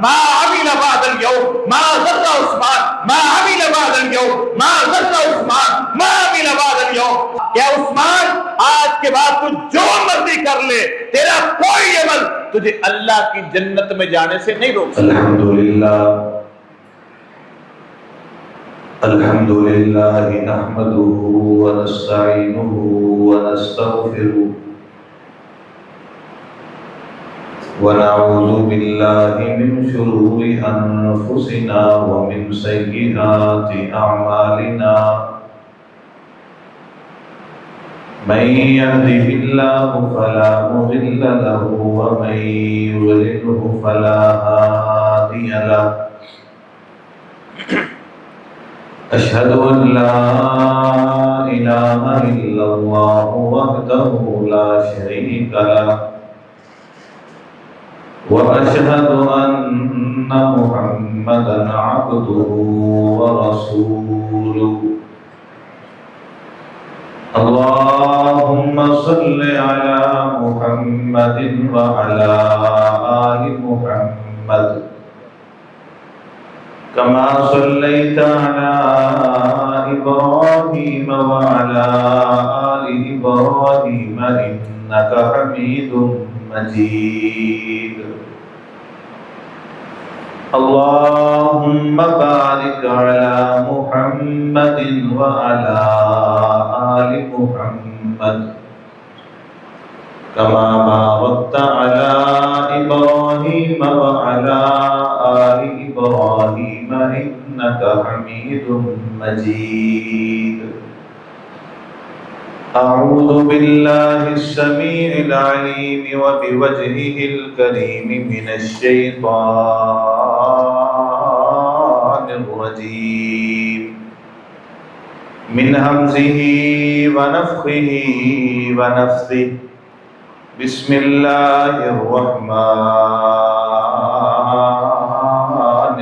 ما عمل بعد اليوم ما ضر عثمان ما عمل بعد اليوم ما ضر عثمان ما عمل بعد اليوم. کیا عثمان آج کے بعد تو جو مرضی کر لے، تیرا کوئی عمل تجھے اللہ کی جنت میں جانے سے نہیں روک سکتا. الحمدللہ نحمده ونستعینه ونستغفره ونعوذ باللہ من شرور انفسنا ومن سیئات اعمالنا من يهده الله فلا مضل له ومن يضلل فلا هادي له. أشهد أن لا إله إلا الله وحده لا شريك له وأشهد أن محمدا عبده ورسوله. اللهم صل على محمد وعلى آل محمد كما صليت على إبراهيم وعلى آل إبراهيم إنك حميد مجيد. اللهم بارك على محمد وعلى آل محمد كما باركت على إبراهيم وعلى آل إبراهيم إنك حميد مجيد. أعوذ بالله السميع العليم وبوجهه الكريم من الشيطان الرجيم من همزه ونفخه ونفثه. بسم الله الرحمن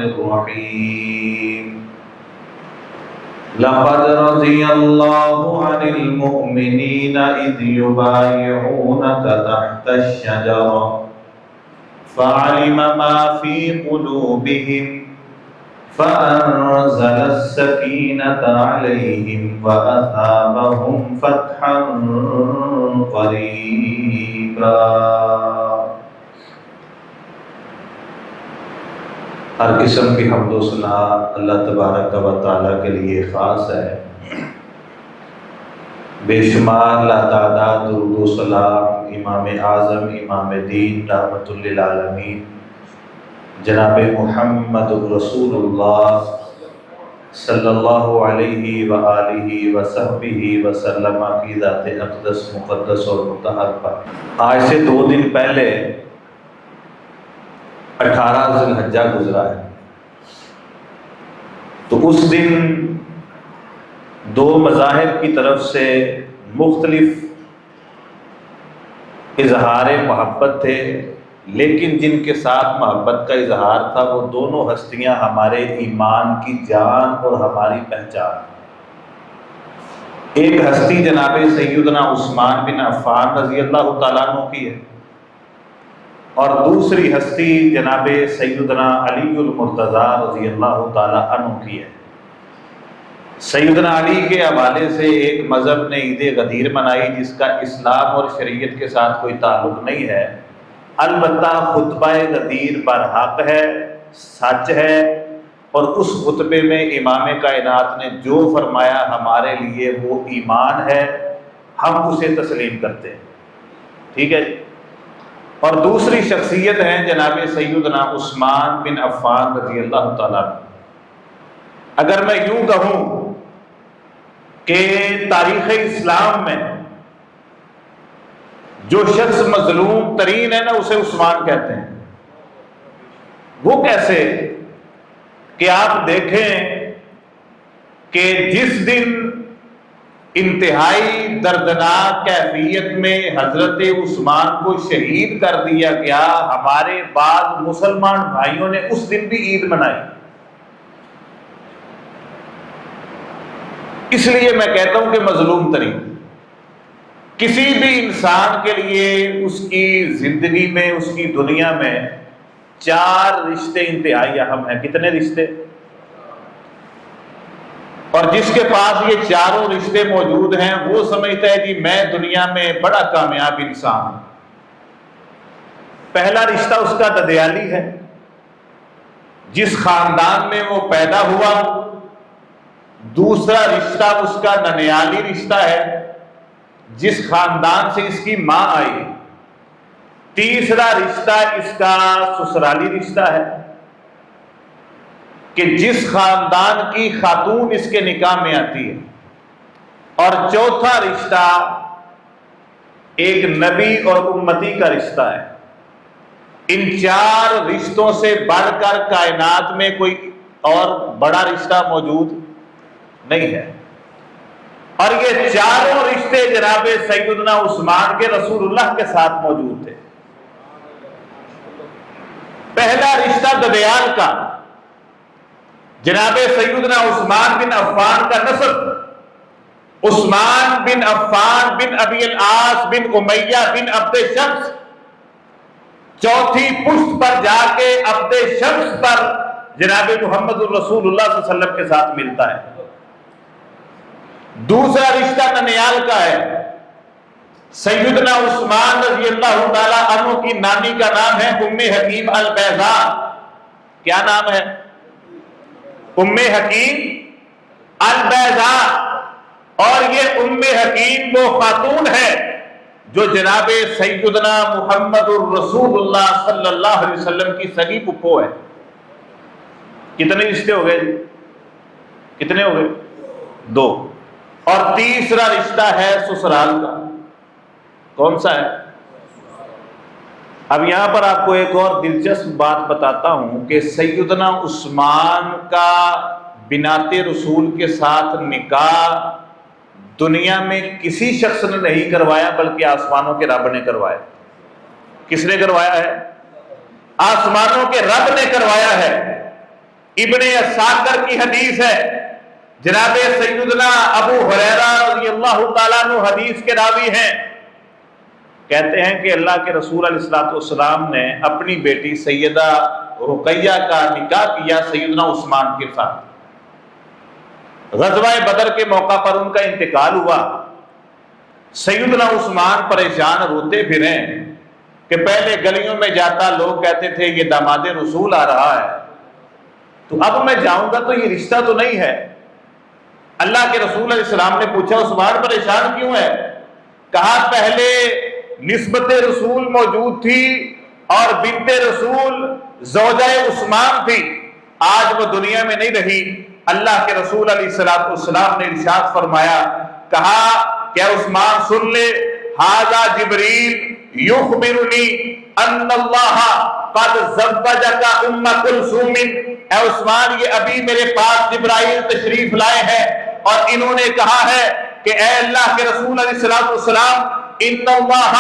الرحيم. لقد رضي الله عن المؤمنين إذ يبايعونك تحت الشجرة فعلم ما في قلوبهم فأنزل السكينة عليهم وأثابهم فتحا قريبا. ہر قسم کی حمد و ثنا اللہ تبارک و تعالیٰ کے لیے خاص ہے. بے شمار لاتعداد درود و سلام امام اعظم امام دین رحمۃ للعالمین جناب محمد رسول اللہ صلی اللہ علیہ وآلہ وصحبہ وسلم کی ذات اقدس مقدس اور مطہر پر. آج سے 2 دن پہلے 18 ذی الحجہ گزرا ہے. تو اس دن 2 مذاہب کی طرف سے مختلف اظہار محبت تھے، لیکن جن کے ساتھ محبت کا اظہار تھا وہ دونوں ہستیاں ہمارے ایمان کی جان اور ہماری پہچان. ایک ہستی جناب سیدنا عثمان بن عفان رضی اللہ تعالیٰ عنہ کی ہے، اور دوسری ہستی جناب سیدنا علی المرتضیٰ رضی اللہ تعالیٰ عنہ کی ہے. سیدنا علی کے حوالے سے ایک مذہب نے عید غدیر منائی جس کا اسلام اور شریعت کے ساتھ کوئی تعلق نہیں ہے. البتہ خطبہ غدیر برحق ہے، سچ ہے، اور اس خطبے میں امام کائنات نے جو فرمایا ہمارے لیے وہ ایمان ہے، ہم اسے تسلیم کرتے ہیں. ٹھیک ہے جی. اور دوسری شخصیت ہیں جناب سیدنا عثمان بن عفان رضی اللہ تعالیٰ عنہ. اگر میں یوں کہوں کہ تاریخ اسلام میں جو شخص مظلوم ترین ہے نا اسے عثمان کہتے ہیں. وہ کیسے کہ آپ دیکھیں کہ جس دن انتہائی دردناک کیفیت میں حضرت عثمان کو شہید کر دیا گیا، ہمارے بعض مسلمان بھائیوں نے اس دن بھی عید منائی. اس لیے میں کہتا ہوں کہ مظلوم ترین کسی بھی انسان کے لیے اس کی زندگی میں، اس کی دنیا میں 4 رشتے انتہائی اہم ہیں۔ کتنے رشتے؟ اور جس کے پاس یہ 4 رشتے موجود ہیں وہ سمجھتا ہے کہ میں دنیا میں بڑا کامیاب انسان ہوں۔ پہلا رشتہ اس کا ددیالی ہے، جس خاندان میں وہ پیدا ہوا۔ دوسرا رشتہ اس کا ننیالی رشتہ ہے، جس خاندان سے اس کی ماں آئی۔ تیسرا رشتہ اس کا سسرالی رشتہ ہے کہ جس خاندان کی خاتون اس کے نکاح میں آتی ہے۔ اور چوتھا رشتہ ایک نبی اور امتی کا رشتہ ہے۔ ان 4 رشتوں سے بڑھ کر کائنات میں کوئی اور بڑا رشتہ موجود نہیں ہے۔ اور یہ 4 رشتے جناب سیدنا عثمان کے رسول اللہ کے ساتھ موجود تھے۔ پہلا رشتہ ددیال کا، جناب سیدنا عثمان بن عفان کا نسب، عثمان بن عفان بن ابی العاص بن امیہ بن عبد شمس، چوتھی پشت پر جا کے عبد شمس پر جناب محمد الرسول اللہ صلی اللہ علیہ وسلم کے ساتھ ملتا ہے۔ دوسرا رشتہ ننیال کا ہے، سیدنا عثمان رضی اللہ تعالی عنہ کی نانی کا نام ہے ام حکیم البیضاء۔ کیا نام ہے؟ ام حکیم البیضاء۔ اور یہ ام حکیم وہ خاتون ہے جو جناب سیدنا محمد الرسول اللہ صلی اللہ علیہ وسلم کی سگی پھپھو ہے۔ کتنے رشتے ہو گئے جی؟ کتنے ہو گئے؟ 2۔ اور تیسرا رشتہ ہے سسرال کا۔ کون سا ہے؟ اب یہاں پر آپ کو ایک اور دلچسپ بات بتاتا ہوں کہ سیدنا عثمان کا بنات رسول کے ساتھ نکاح دنیا میں کسی شخص نے نہیں کروایا، بلکہ آسمانوں کے رب نے کروایا۔ کس نے کروایا ہے؟ آسمانوں کے رب نے کروایا ہے۔ ابن اساکر کی حدیث ہے، جناب سیدنا ابو ہریرہ رضی اللہ تعالیٰ عنہ حدیث کے راوی ہیں، کہتے ہیں کہ اللہ کے رسول علیہ الصلوۃ والسلام نے اپنی بیٹی سیدہ رقیہ کا نکاح کیا سیدنا عثمان کے ساتھ۔ غزوہ بدر کے موقع پر ان کا انتقال ہوا۔ سیدنا عثمان پریشان روتے پھرے کہ پہلے گلیوں میں جاتا لوگ کہتے تھے یہ داماد رسول آ رہا ہے، تو اب میں جاؤں گا تو یہ رشتہ تو نہیں ہے۔ اللہ کے رسول علیہ السلام نے پوچھا عثمان پریشان کیوں ہے؟ کہا پہلے نسبت رسول موجود تھی اور بنت رسول زوجہ عثمان تھی، آج وہ دنیا میں نہیں رہی۔ اللہ کے رسول علیہ السلام نے ارشاد فرمایا، کہا کہ عثمان سن لے، ھذا جبریل یخبرنی ان اللہ قد زوجک ام کلثوم۔ اے عثمان، یہ ابھی میرے پاس جبرائیل تشریف لائے ہیں اور انہوں نے کہا ہے کہ اے اللہ کے رسول علیہ السلام، ان اللہ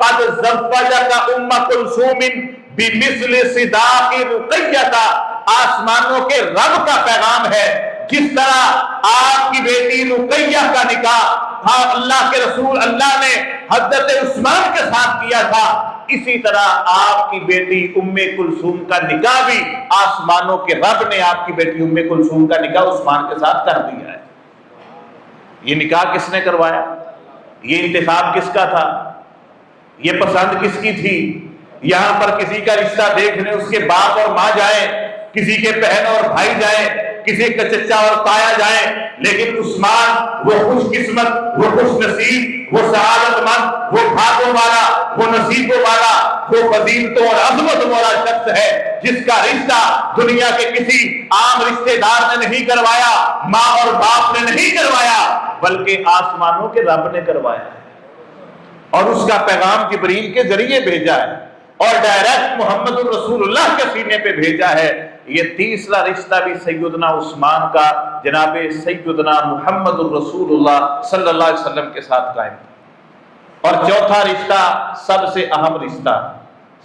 قد زوجک ام کلثوم بمثل صداق رقیہ۔ آسمانوں کے رب کا پیغام ہے، جس طرح آپ کی بیٹی رقیہ کا نکاح اللہ کے رسول اللہ نے حضرت عثمان کے ساتھ کیا تھا، اسی طرح آپ کی بیٹی ام کلثوم کا نکاح بھی آسمانوں کے رب نے آپ کی بیٹی ام کلثوم کا نکاح عثمان کے ساتھ کر دیا ہے۔ یہ نکاح کس نے کروایا؟ یہ انتخاب کس کا تھا؟ یہ پسند کس کی تھی؟ یہاں پر کسی کا رشتہ دیکھنے اس کے باپ اور ماں جائیں، کسی کے بہن اور بھائی جائیں، کسی کا چچا اور تایا جائیں، لیکن عثمان وہ خوش قسمت، وہ خوش نصیب، وہ سعادت مند، وہ بھاگوں والا، وہ نصیبوں والا، وہ فضیلتوں اور عظمت والا شخص ہے جس کا رشتہ دنیا کے کسی عام رشتہ دار نے نہیں کروایا، ماں اور باپ نے نہیں کروایا، بلکہ آسمانوں کے رب نے کروایا ہے اور اس کا پیغام جبریل کے ذریعے بھیجا ہے اور ڈائریکٹ محمد الرسول اللہ کے سینے پہ بھیجا ہے۔ یہ تیسرا رشتہ بھی سیدنا عثمان کا جناب سیدنا محمد الرسول اللہ صلی اللہ علیہ وسلم کے ساتھ قائم تھا۔ اور چوتھا رشتہ سب سے اہم رشتہ،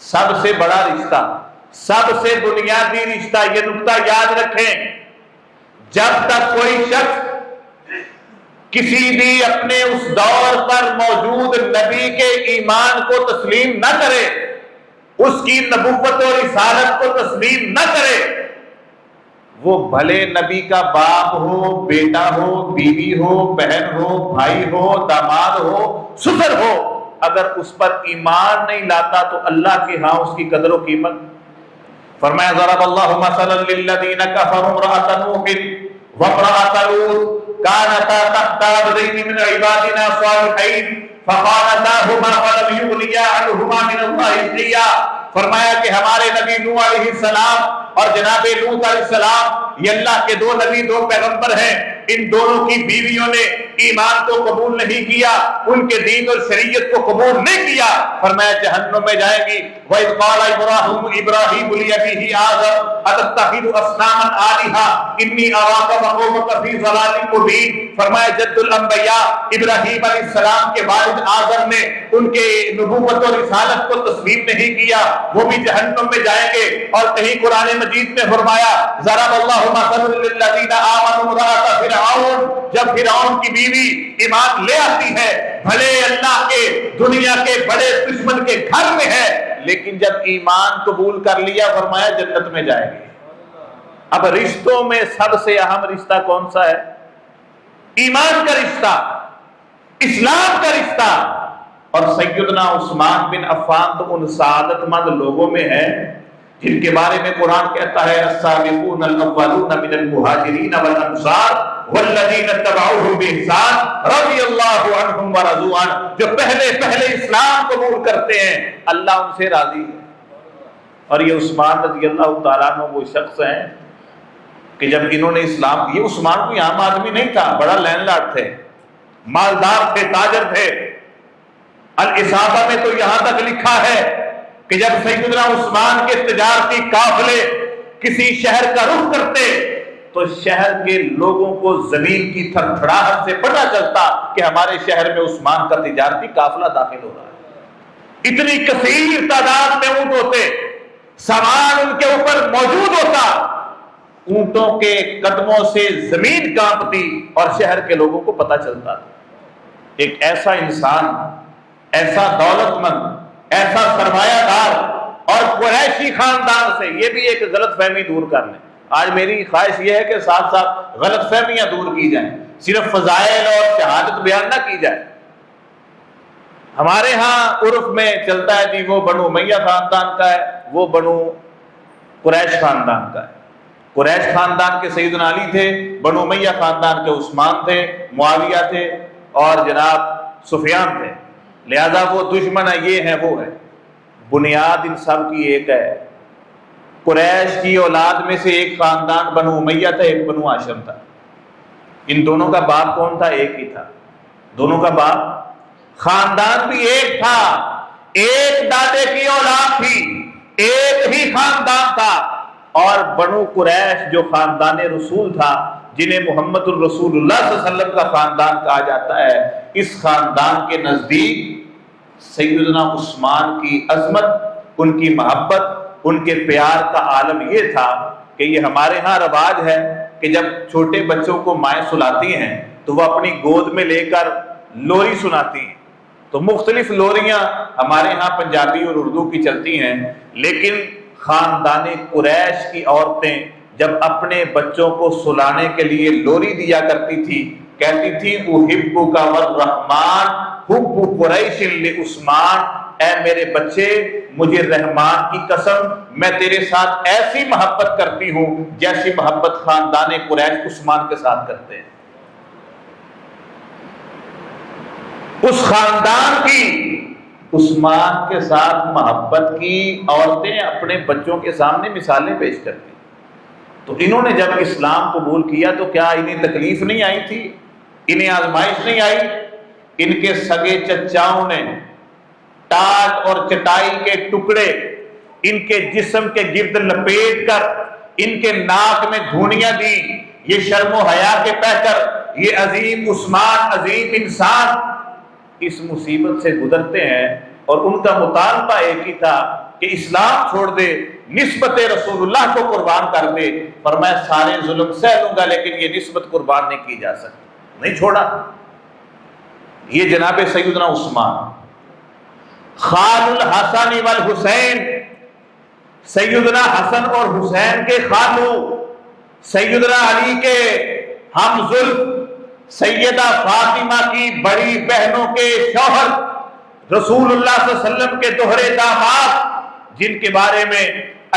سب سے بڑا رشتہ، سب سے بنیادی رشتہ، یہ نقطہ یاد رکھیں، جب تک کوئی شخص کسی بھی اپنے اس دور پر موجود نبی کے ایمان کو تسلیم نہ کرے، اس کی نبوت اور رسالت کو تسلیم نہ کرے، وہ بھلے نبی کا باپ ہو، بیٹا ہو، بیوی ہو، بہن ہو، بھائی ہو، داماد ہو، سسر ہو، اگر اس پر ایمان نہیں لاتا تو اللہ کے ہاں اس کی قدر و قیمت۔ فرمایا ضرب اللہ مثلا للذین کفروا امرأۃ نوح وامرأۃ لوط كانتا تحت عبدین من عبادنا صالحین فخانتاہما فلم یغنیا عنہما من اللہ شیئا۔ فرمایا کہ ہمارے نبی نوح علیہ السلام اور جناب لوط علیہ السلام، یہ اللہ کے دو نبی، دو پیغمبر ہیں، ان دونوں کی بیویوں نے ایمان کو قبول نہیں کیا، ان کے دین اور شریعت کو قبول نہیں کیا، فرمایا جہنم میں جائیں گی۔ وَإِذْ قَالَ إِبْرَاهِيمُ لِأَبِيهِ آزَرَ أَتَتَّخِذُ أَصْنَامًا آلِهَةً إِنِّي أَرَاكَ وَقَوْمَكَ فِي ضَلَالٍ مُبِينٍ۔ فرمایا جد الانبیاء ابراہیم علیہ السلام کے والد آزر نے ان کے نبوت اور رسالت کو تسلیم نہیں کیا، وہ بھی جہنم میں جائیں گے۔ اور کہیں قرآن مجید میں فرمایا ضرب اللہ مثلا للذین آمنوا امرأۃ فرعون، جب فرعون کی بیوی ایمان لے آتی ہے، بھلے اللہ کے دنیا کے بڑے دشمن کے گھر میں ہے، لیکن جب ایمان قبول کر لیا فرمایا جنت میں جائے گی۔ اب رشتوں میں سب سے اہم رشتہ کون سا ہے؟ ایمان کا رشتہ، اسلام کا رشتہ۔ اور سیدنا عثمان بن عفان تو ان سعادت مند لوگوں میں ہے جن کے بارے میں قرآن کہتا ہے السابقون الاولون من المہاجرین والانصار والذین اتبعوهم بإحسان رضی اللہ عنہم ورضوا عنہ، جو پہلے اسلام قبول کرتے ہیں اللہ ان سے راضی ہے۔ اور یہ عثمان رضی اللہ تعالیٰ عنہ وہ شخص ہیں کہ جب انہوں نے اسلام کی، عثمان کوئی عام آدمی نہیں تھا، بڑا لینڈ لارڈ تھے، مالدار تھے، تاجر تھے۔ الاصابہ میں تو یہاں تک لکھا ہے کہ جب سیدنا عثمان کے تجارتی قافلے کسی شہر کا رخ کرتے تو شہر کے لوگوں کو زمین کی تھر تھڑاہٹ سے پتہ چلتا کہ ہمارے شہر میں عثمان کا تجارتی قافلہ داخل ہو رہا ہے۔ اتنی کثیر تعداد میں اونٹ ہوتے، سامان ان کے اوپر موجود ہوتا، اونٹوں کے قدموں سے زمین کانپتی اور شہر کے لوگوں کو پتہ چلتا۔ ایک ایسا انسان، ایسا دولت مند، ایسا سرمایہ دار اور قریشی خاندان سے، یہ بھی ایک غلط فہمی دور کر لیں۔ آج میری خواہش یہ ہے کہ ساتھ ساتھ غلط فہمیاں دور کی جائیں، صرف فضائل اور شہادت بیان نہ کی جائے۔ ہمارے ہاں عرف میں چلتا ہے جی وہ بنو امیہ خاندان کا ہے، وہ بنو قریش خاندان کا ہے۔ قریش خاندان کے سیدنا علی تھے، بنو امیہ خاندان کے عثمان تھے، معاویہ تھے اور جناب سفیان تھے، لہذا وہ دشمن ہے، یہ ہے وہ ہے۔ بنیاد ان سب کی ایک ہے، قریش کی اولاد میں سے ایک خاندان بنو امیہ تھا، ایک بنو ہاشم تھا۔ ان دونوں کا باپ کون تھا؟ ایک ہی تھا۔ دونوں کا باپ، خاندان بھی ایک تھا، ایک دادے کی اولاد تھی، ایک ہی خاندان تھا۔ اور بنو قریش جو خاندان رسول تھا، جنہیں محمد الرسول اللہ صلی اللہ علیہ وسلم کا خاندان کہا جاتا ہے، اس خاندان کے نزدیک سیدنا عثمان کی عظمت، ان کی محبت، ان کے پیار کا عالم یہ تھا کہ یہ ہمارے ہاں رواج ہے کہ جب چھوٹے بچوں کو مائیں سلاتی ہیں تو وہ اپنی گود میں لے کر لوری سناتی ہیں۔ تو مختلف لوریاں ہمارے ہاں پنجابی اور اردو کی چلتی ہیں، لیکن خاندان قریش کی عورتیں جب اپنے بچوں کو سلانے کے لیے لوری دیا کرتی تھی، کہتی تھی احبک والرحمن حب قریش لعثمان، اے میرے بچے مجھے رحمان کی قسم میں تیرے ساتھ ایسی محبت کرتی ہوں جیسی محبت خاندان قریش عثمان کے ساتھ کرتے ہیں۔ اس خاندان کی عثمان کے ساتھ محبت کی عورتیں اپنے بچوں کے سامنے مثالیں پیش کرتی۔ تو انہوں نے جب اسلام قبول کیا تو کیا انہیں تکلیف نہیں آئی تھی؟ انہیں آزمائش نہیں آئی؟ ان کے سگے چچاؤں نے ٹاٹ اور چٹائی کے ٹکڑے ان کے جسم کے گرد لپیٹ کر ان کے ناک میں دھونیاں دی، یہ شرم و حیا کے پہ کر یہ عظیم عثمان، عظیم انسان اس مصیبت سے گزرتے ہیں، اور ان کا مطالبہ ایک ہی تھا کہ اسلام چھوڑ دے، نسبت رسول اللہ کو قربان کر دے۔ فرمایا سارے ظلم سہ لوں گا لیکن یہ نسبت قربان نہیں کی جا سکتی، نہیں چھوڑا۔ یہ جناب سیدنا عثمان، خال الحسن والحسین سیدنا حسن اور حسین کے خالو، سیدنا علی کے ہم زلف، سیدہ فاطمہ کی بڑی بہنوں کے شوہر، رسول اللہ صلی اللہ علیہ وسلم کے دوہرے داماد، جن کے بارے میں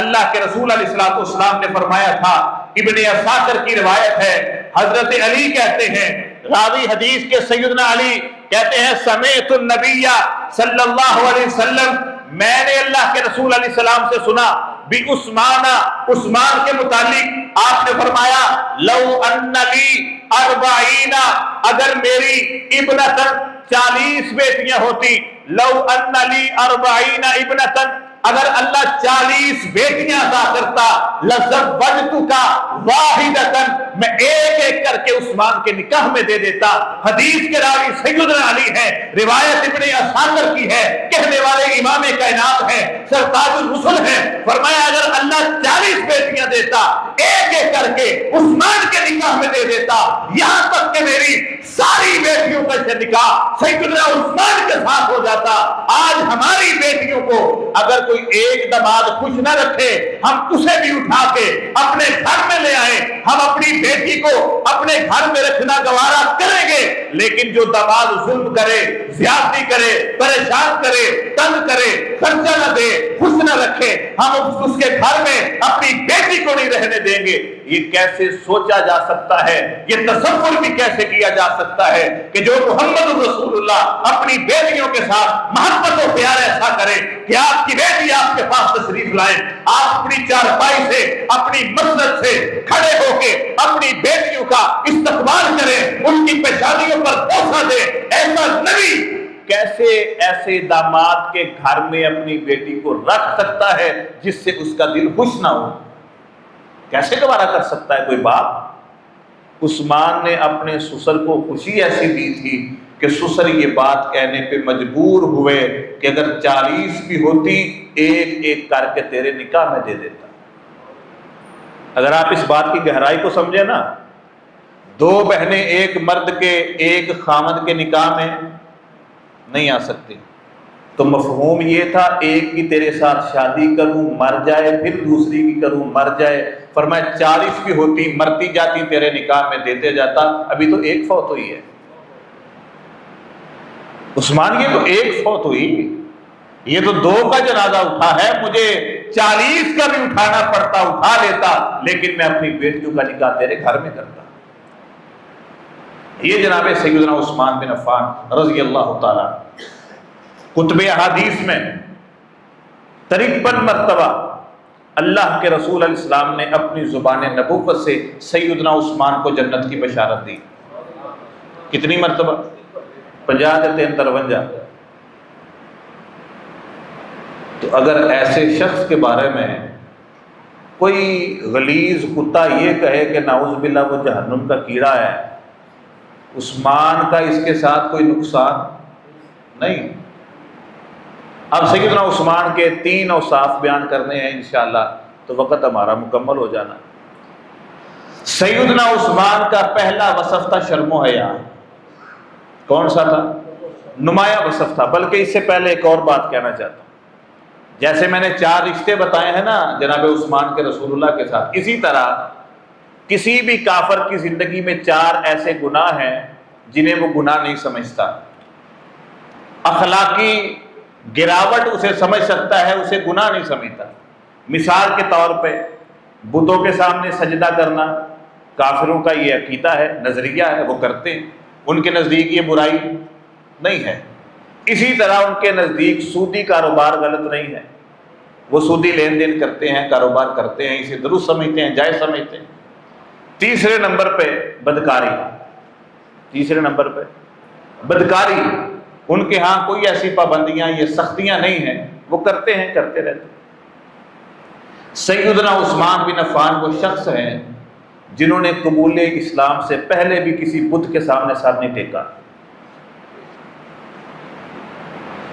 اللہ کے رسول علیہ الصلوۃ والسلام نے فرمایا تھا، ابن اساکر کی روایت ہے، حضرت علی کہتے ہیں، راوی حدیث کے سیدنا علی کہتے ہیں سمعت النبی صلی اللہ علیہ وسلم، میں نے اللہ کے رسول علیہ السلام سے سنا، بھی عثمان کے متعلق آپ نے فرمایا لو ان لی 40، اگر میری ابنتن 40 بیٹیاں ہوتی، لو ان لی 40 ابنتن، اگر اللہ 40 بیٹیاں عطا کرتا، لزوجتک واحدۃ، میں ایک ایک کر کے عثمان کے نکاح میں دے دیتا۔ حدیث کے راوی سیدنا علی ہیں، روایت ابن اساکر کی ہے، کہنے والے امام کائنات ہیں، سرتاج الرسل ہیں، فرمایا اگر اللہ 40 بیٹیاں دیتا، ایک ایک کر کے عثمان کے نکاح میں دے دیتا، یہاں تک کہ میری ساری بیٹیوں کا نکاح سیدنا عثمان کے ساتھ ہو جاتا۔ آج ہماری بیٹیوں کو اگر کوئی ایک دماد خوش نہ رکھے، ہم اسے بھی اٹھا کے اپنے گھر میں لے آئیں، ہم اپنی بیٹی کو اپنے گھر میں رکھنا گوارا کریں گے، لیکن جو دماد ظلم کرے، زیادتی کرے، پریشان کرے، تنگ کرے، خرچہ نہ دے، خوش نہ رکھے، ہم اس کے گھر میں اپنی بیٹی کو نہیں رہنے دیں گے۔ یہ کیسے سوچا جا سکتا ہے، یہ تصور بھی کیسے کیا جا سکتا ہے کہ جو محمد رسول اللہ اپنی بیٹیوں کے ساتھ محبت و پیار ایسا کرے کہ آپ کی بیٹی آپ کے پاس تشریف لائیں، آپ اپنی چارپائی سے، اپنی مسجد سے کھڑے ہو کے اپنی بیٹیوں کا استقبال کریں، ان کی پیشانیوں پر بوسہ دیں۔ ایسا نبی کیسے ایسے داماد کے گھر میں اپنی بیٹی کو رکھ سکتا ہے جس سے اس کا دل خوش نہ ہو؟ کیسے گوارا کر سکتا ہے کوئی باپ؟ عثمان نے اپنے سسر کو خوشی ایسی دی تھی کہ سسر یہ بات کہنے پہ مجبور ہوئے کہ اگر 40 بھی ہوتی، ایک ایک کر کے تیرے نکاح میں دے دیتا۔ اگر آپ اس بات کی گہرائی کو سمجھیں نا، 2 بہنیں ایک مرد کے، ایک خامد کے نکاح میں نہیں آ سکتی، تو مفہوم یہ تھا ایک کی تیرے ساتھ شادی کروں مر جائے، پھر دوسری کی کروں مر جائے۔ فرمایا 40 بھی ہوتی، مرتی جاتی، تیرے نکاح میں دیتے جاتا۔ ابھی تو ایک فوت ہوئی ہے عثمان، یہ تو ایک فوت ہوئی، یہ تو 2 کا جنازہ اٹھا ہے، مجھے 40 کا بھی اٹھانا پڑتا اٹھا لیتا، لیکن میں اپنی بیٹیوں کا نکاح تیرے گھر میں کرتا۔ یہ جناب سیدنا عثمان بن عفان رضی اللہ تعالی کتب احادیث میں 53 مرتبہ اللہ کے رسول علیہ السلام نے اپنی زبان نبوت سے سیدنا عثمان کو جنت کی بشارت دی۔ کتنی مرتبہ؟ 50 یا 53۔ تو اگر ایسے شخص کے بارے میں کوئی غلیظ کتا یہ کہے کہ نعوذ باللہ وہ جہنم کا کیڑا ہے، عثمان کا اس کے ساتھ کوئی نقصان نہیں۔ اب سیدنا عثمان کے 3 اوصاف بیان کرنے ہیں انشاءاللہ، تو وقت ہمارا مکمل ہو جانا۔ سیدنا عثمان کا پہلا وصف تھا شرم و حیا۔ کون سا تھا؟ نمایاں وصف تھا۔ بلکہ اس سے پہلے ایک اور بات کہنا چاہتا ہوں، جیسے میں نے 4 رشتے بتائے ہیں نا جناب عثمان کے رسول اللہ کے ساتھ، اسی طرح کسی بھی کافر کی زندگی میں 4 ایسے گناہ ہیں جنہیں وہ گناہ نہیں سمجھتا۔ اخلاقی گراوٹ اسے سمجھ سکتا ہے، اسے گناہ نہیں سمجھتا۔ مثال کے طور پہ بتوں کے سامنے سجدہ کرنا کافروں کا یہ عقیدہ ہے، نظریہ ہے، وہ کرتے ہیں، ان کے نزدیک یہ برائی نہیں ہے۔ اسی طرح ان کے نزدیک سودی کاروبار غلط نہیں ہے، وہ سودی لین دین کرتے ہیں، کاروبار کرتے ہیں، اسے درست سمجھتے ہیں، جائز سمجھتے ہیں۔ تیسرے نمبر پہ بدکاری، تیسرے نمبر پہ بدکاری، ان کے ہاں کوئی ایسی پابندیاں یہ سختیاں نہیں ہیں، وہ کرتے ہیں، کرتے رہتے ہیں۔ سیدنا عثمان بن عفان وہ شخص ہیں جنہوں نے قبول اسلام سے پہلے بھی کسی بت کے سامنے سر نہیں ٹیکا۔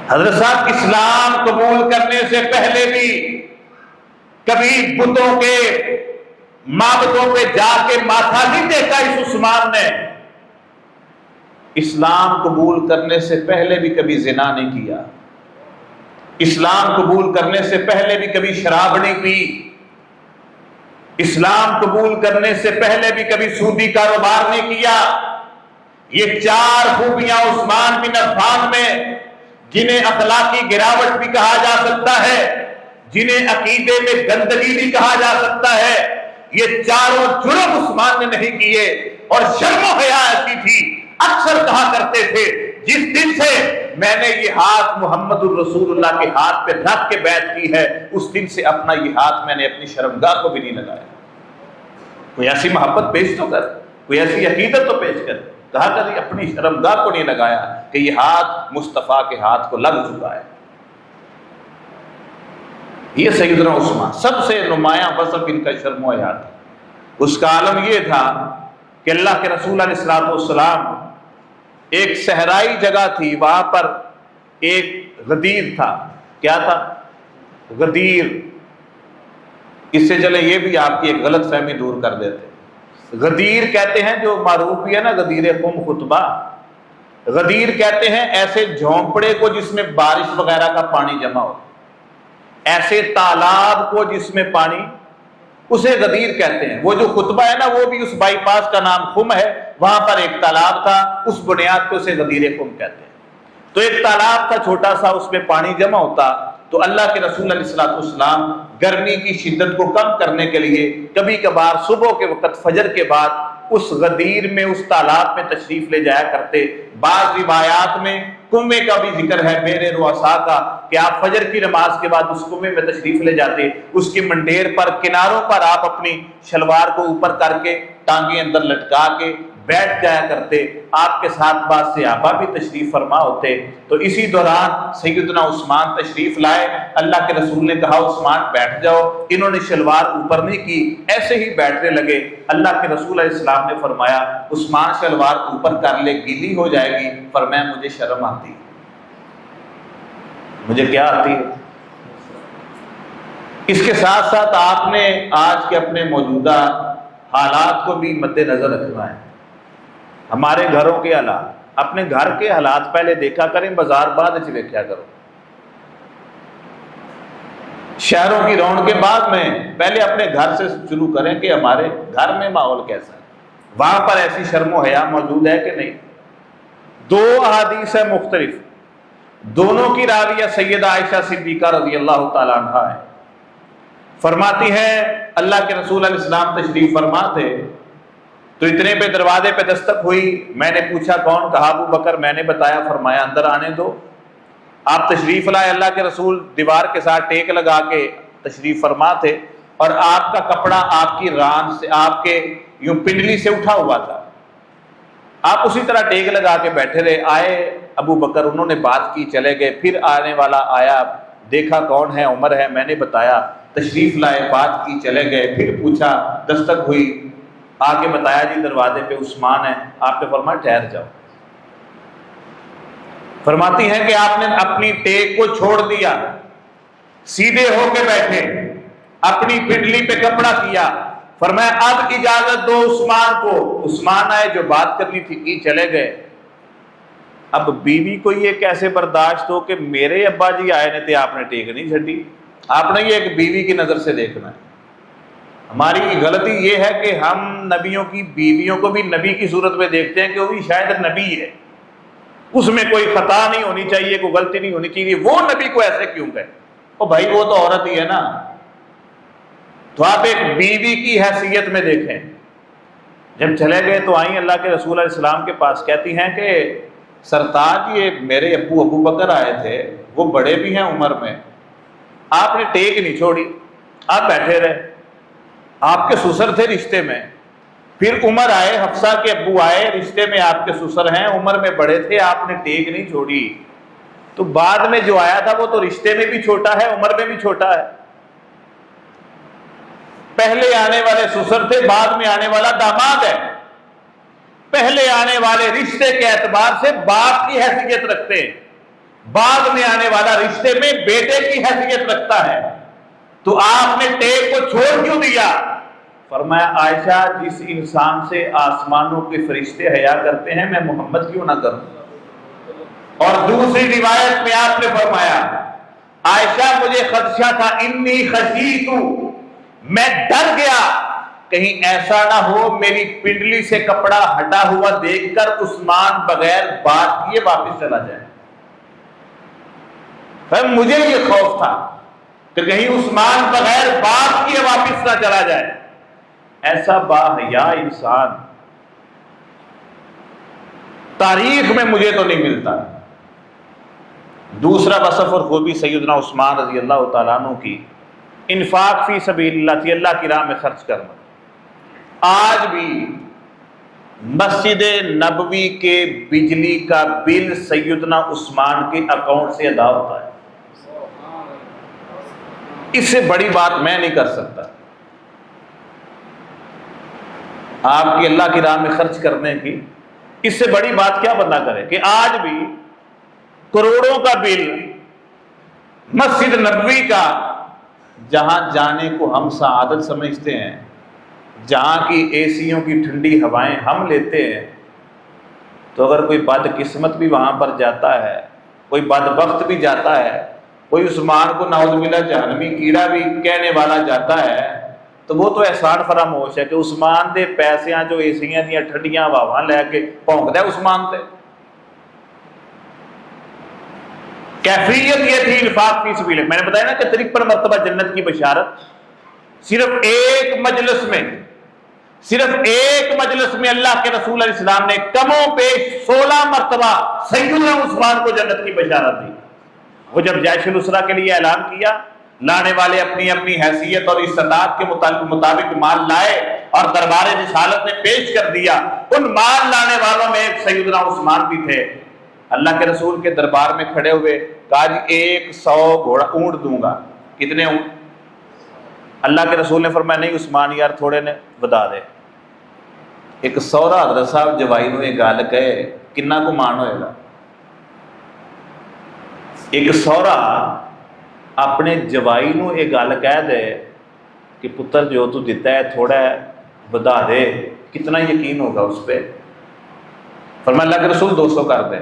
حضرت صاحب اسلام قبول کرنے سے پہلے بھی کبھی بتوں کے معبدوں پہ جا کے ماتھا نہیں ٹیکا اس عثمان نے۔ اسلام قبول کرنے سے پہلے بھی کبھی زنا نہیں کیا، اسلام قبول کرنے سے پہلے بھی کبھی شراب نہیں پی، اسلام قبول کرنے سے پہلے بھی کبھی سودی کاروبار نہیں کیا۔ یہ 4 خوبیاں عثمان بن عفان میں، جنہیں اخلاقی گراوٹ بھی کہا جا سکتا ہے، جنہیں عقیدے میں گندگی بھی کہا جا سکتا ہے، یہ چاروں جرم عثمان نے نہیں کیے۔ اور شرم و حیا ایسی تھی، اکثر کہا کرتے تھے جس دن سے میں نے یہ ہاتھ محمد الرسول اللہ کے ہاتھ پہ رکھ کے بیعت کی ہے، اس دن سے اپنا یہ ہاتھ میں نے اپنی شرمگاہ کو بھی نہیں لگایا۔ کوئی ایسی محبت پیش تو کر، کوئی ایسی عقیدت تو پیش کر۔ کہا کہ اپنی شرمگاہ کو نہیں لگایا کہ یہ ہاتھ مصطفیٰ کے ہاتھ کو لگ چکا ہے۔ یہ سیدنا عثمان سب سے نمایاں وصف ان کا شرم و حیا تھا۔ اس کا عالم یہ تھا کہ اللہ کے رسول علیہ الصلوۃ والسلام ایک صحرائی جگہ تھی، وہاں پر ایک غدیر تھا۔ کیا تھا؟ غدیر۔ اس سے چلے یہ بھی آپ کی ایک غلط فہمی دور کر دیتے۔ غدیر کہتے ہیں جو معروف بھی ہے نا، غدیر قم خطبہ، غدیر کہتے ہیں ایسے جھونپڑے کو جس میں بارش وغیرہ کا پانی جمع ہو، ایسے تالاب کو جس میں پانی، اسے غدیر کہتے ہیں۔ وہ جو خطبہ ہے نا، وہ بھی اس بائی پاس کا نام خم ہے، وہاں پر ایک تالاب تھا، اس بنیاد پہ اسے غدیر خم کہتے ہیں۔ تو ایک تالاب تھا چھوٹا سا، اس میں پانی جمع ہوتا، تو اللہ کے رسول علیہ الصلوۃ والسلام گرمی کی شدت کو کم کرنے کے لیے کبھی کبھار صبح کے وقت فجر کے بعد اس غدیر میں، اس تالاب میں تشریف لے جایا کرتے۔ بعض روایات میں کنویں کا بھی ذکر ہے، میرے رؤسا کا، کہ آپ فجر کی نماز کے بعد اس کنویں میں تشریف لے جاتے، اس کی منڈیر پر کناروں پر آپ اپنی شلوار کو اوپر کر کے ٹانگیں اندر لٹکا کے بیٹھ جایا کرتے۔ آپ کے ساتھ بعض صحابہ بھی تشریف فرما ہوتے۔ تو اسی دوران سیدنا عثمان تشریف لائے، اللہ کے رسول نے کہا عثمان بیٹھ جاؤ، انہوں نے شلوار اوپر نہیں کی، ایسے ہی بیٹھنے لگے۔ اللہ کے رسول علیہ السلام نے فرمایا عثمان شلوار اوپر کر لے، گیلی ہو جائے گی۔ فرمایا مجھے شرم آتی ہے۔ مجھے کیا آتی ہے؟ اس کے ساتھ ساتھ آپ نے آج کے اپنے موجودہ حالات کو بھی مد نظر رکھنا ہے۔ ہمارے گھروں کے حالات، اپنے گھر کے حالات پہلے دیکھا کریں، بازار بعد اچ دیکھا کرو۔ شہروں کی رونق کے بعد میں پہلے اپنے گھر سے شروع کریں کہ ہمارے گھر میں ماحول کیسا ہے، وہاں پر ایسی شرم و حیا موجود ہے کہ نہیں۔ 2 احادیث ہے مختلف، دونوں کی راویہ سیدہ عائشہ صدیقہ رضی اللہ تعالی عنہا ہے۔ فرماتی ہے اللہ کے رسول علیہ السلام تشریف فرما تھے، تو اتنے پہ دروازے پہ دستک ہوئی، میں نے پوچھا کون؟ کہا ابو بکر، میں نے بتایا، فرمایا اندر آنے دو۔ آپ تشریف لائے، اللہ کے رسول دیوار کے ساتھ ٹیک لگا کے تشریف فرما تھے، اور آپ کا کپڑا آپ کی ران سے، آپ کے یوں پنڈلی سے اٹھا ہوا تھا، آپ اسی طرح ٹیک لگا کے بیٹھے رہے۔ آئے ابو بکر، انہوں نے بات کی، چلے گئے۔ پھر آنے والا آیا، دیکھا کون ہے؟ عمر ہے، میں نے بتایا، تشریف لائے، بات کی، چلے گئے۔ پھر پوچھا، دستک ہوئی، آگے بتایا جی دروازے پہ عثمان ہے۔ آپ نے فرمایا ٹھہر جاؤ۔ فرماتی ہیں کہ آپ نے اپنی ٹیک کو چھوڑ دیا، سیدھے ہو کے بیٹھے، اپنی پنڈلی پہ کپڑا کیا، فرمایا اب اجازت دو عثمان کو۔ عثمان آئے، جو بات کرنی تھی کی، چلے گئے۔ اب بیوی کو یہ کیسے برداشت ہو کہ میرے ابا جی آئے نے تھے، آپ نے ٹیک نہیں چھڈی؟ آپ نے یہ ایک بیوی کی نظر سے دیکھنا ہے۔ ہماری غلطی یہ ہے کہ ہم نبیوں کی بیویوں کو بھی نبی کی صورت میں دیکھتے ہیں کہ وہ بھی شاید نبی ہے، اس میں کوئی خطا نہیں ہونی چاہیے، کوئی غلطی نہیں ہونی چاہیے، وہ نبی کو ایسے کیوں کہے؟ او بھائی وہ تو عورت ہی ہے نا۔ تو آپ ایک بیوی کی حیثیت میں دیکھیں۔ جب چلے گئے تو آئیں اللہ کے رسول علیہ السلام کے پاس، کہتی ہیں کہ سرتاج یہ میرے ابو بکر آئے تھے، وہ بڑے بھی ہیں عمر میں، آپ نے ٹیک نہیں چھوڑی، آپ بیٹھے رہے، آپ کے سسر تھے رشتے میں۔ پھر عمر آئے، حفصہ کے ابو آئے، رشتے میں آپ کے سسر ہیں، عمر میں بڑے تھے، آپ نے ٹیک نہیں چھوڑی۔ تو بعد میں جو آیا تھا وہ تو رشتے میں بھی چھوٹا ہے، عمر میں بھی چھوٹا ہے۔ پہلے آنے والے سسر تھے، بعد میں آنے والا داماد ہے۔ پہلے آنے والے رشتے کے اعتبار سے باپ کی حیثیت رکھتے ہیں، بعد میں آنے والا رشتے میں بیٹے کی حیثیت رکھتا ہے۔ تو آپ نے ٹیک کو چھوڑ کیوں دیا؟ فرمایا عائشہ جس انسان سے آسمانوں کے فرشتے حیا کرتے ہیں، میں محمد کیوں نہ کروں؟ اور دوسری روایت میں آپ نے فرمایا عائشہ مجھے خدشہ تھا، انی خشیت، میں ڈر گیا کہیں ایسا نہ ہو میری پنڈلی سے کپڑا ہٹا ہوا دیکھ کر عثمان بغیر بات کیے واپس چلا جائے۔ مجھے یہ خوف تھا کہ کہیں عثمان بغیر بات کیے واپس نہ چلا جائے۔ ایسا باحیا انسان تاریخ میں مجھے تو نہیں ملتا۔ دوسرا وصف اور خوبی سیدنا عثمان رضی اللہ تعالیٰ عنہ کی انفاق فی سبیل اللہ تھی، اللہ کی راہ میں خرچ کرنا۔ آج بھی مسجد نبوی کے بجلی کا بل سیدنا عثمان کے اکاؤنٹ سے ادا ہوتا ہے۔ اس سے بڑی بات میں نہیں کر سکتا۔ آپ کی اللہ کی راہ میں خرچ کرنے کی اس سے بڑی بات کیا بندہ کرے کہ آج بھی کروڑوں کا بل مسجد نبوی کا، جہاں جانے کو ہم سعادت سمجھتے ہیں، جہاں کی اے سیوں کی ٹھنڈی ہوائیں ہم لیتے ہیں، تو اگر کوئی بد قسمت بھی وہاں پر جاتا ہے، کوئی بدبخت بھی جاتا ہے، کوئی عثمان کو نعوذ باللہ جہنمی کیڑا بھی کہنے والا جاتا ہے، تو وہ تو احسان فراموش ہے کہ عثمان دے پیسیاں جو اے سیاں دیاں ٹھنڈیاں واواں لے کے پونکدا ہے عثمان تے۔ کیفیت یہ تھی انفاق فی سبیل اللہ۔ میں نے بتایا نا کہ 53 مرتبہ جنت کی بشارت، صرف ایک مجلس میں اللہ کے رسول علیہ السلام نے کم و بیش 16 مرتبہ سیدنا عثمان کو جنت کی بشارت دی۔ وہ جب جیش الاسرا کے لیے اعلان کیا، لانے والے اپنی اپنی حیثیت اور استطاعت کے مطابق مال لائے اور دربار رسالت نے پیش کر دیا۔ ان مال لانے والوں میں سیدنا عثمان بھی تھے۔ اللہ کے رسول کے دربار میں کھڑے ہوئے کہا جی 100 گھوڑا اونٹ دوں گا۔ کتنے اونٹ؟ اللہ کے رسول نے فرمایا نہیں عثمان یار تھوڑے نے بتا دے۔ ایک سورا حضرت صاحب جوائی نو یہ گل کہے کنا کو مان ہوئے گا؟ ایک سورا اپنے جوائی نو یہ گل کہہ دے کہ پتر جو تو دیتا ہے تھوڑا ہے بتا دے، کتنا یقین ہوگا اس پہ؟ فرمایا اللہ کے رسول 200 کر دے۔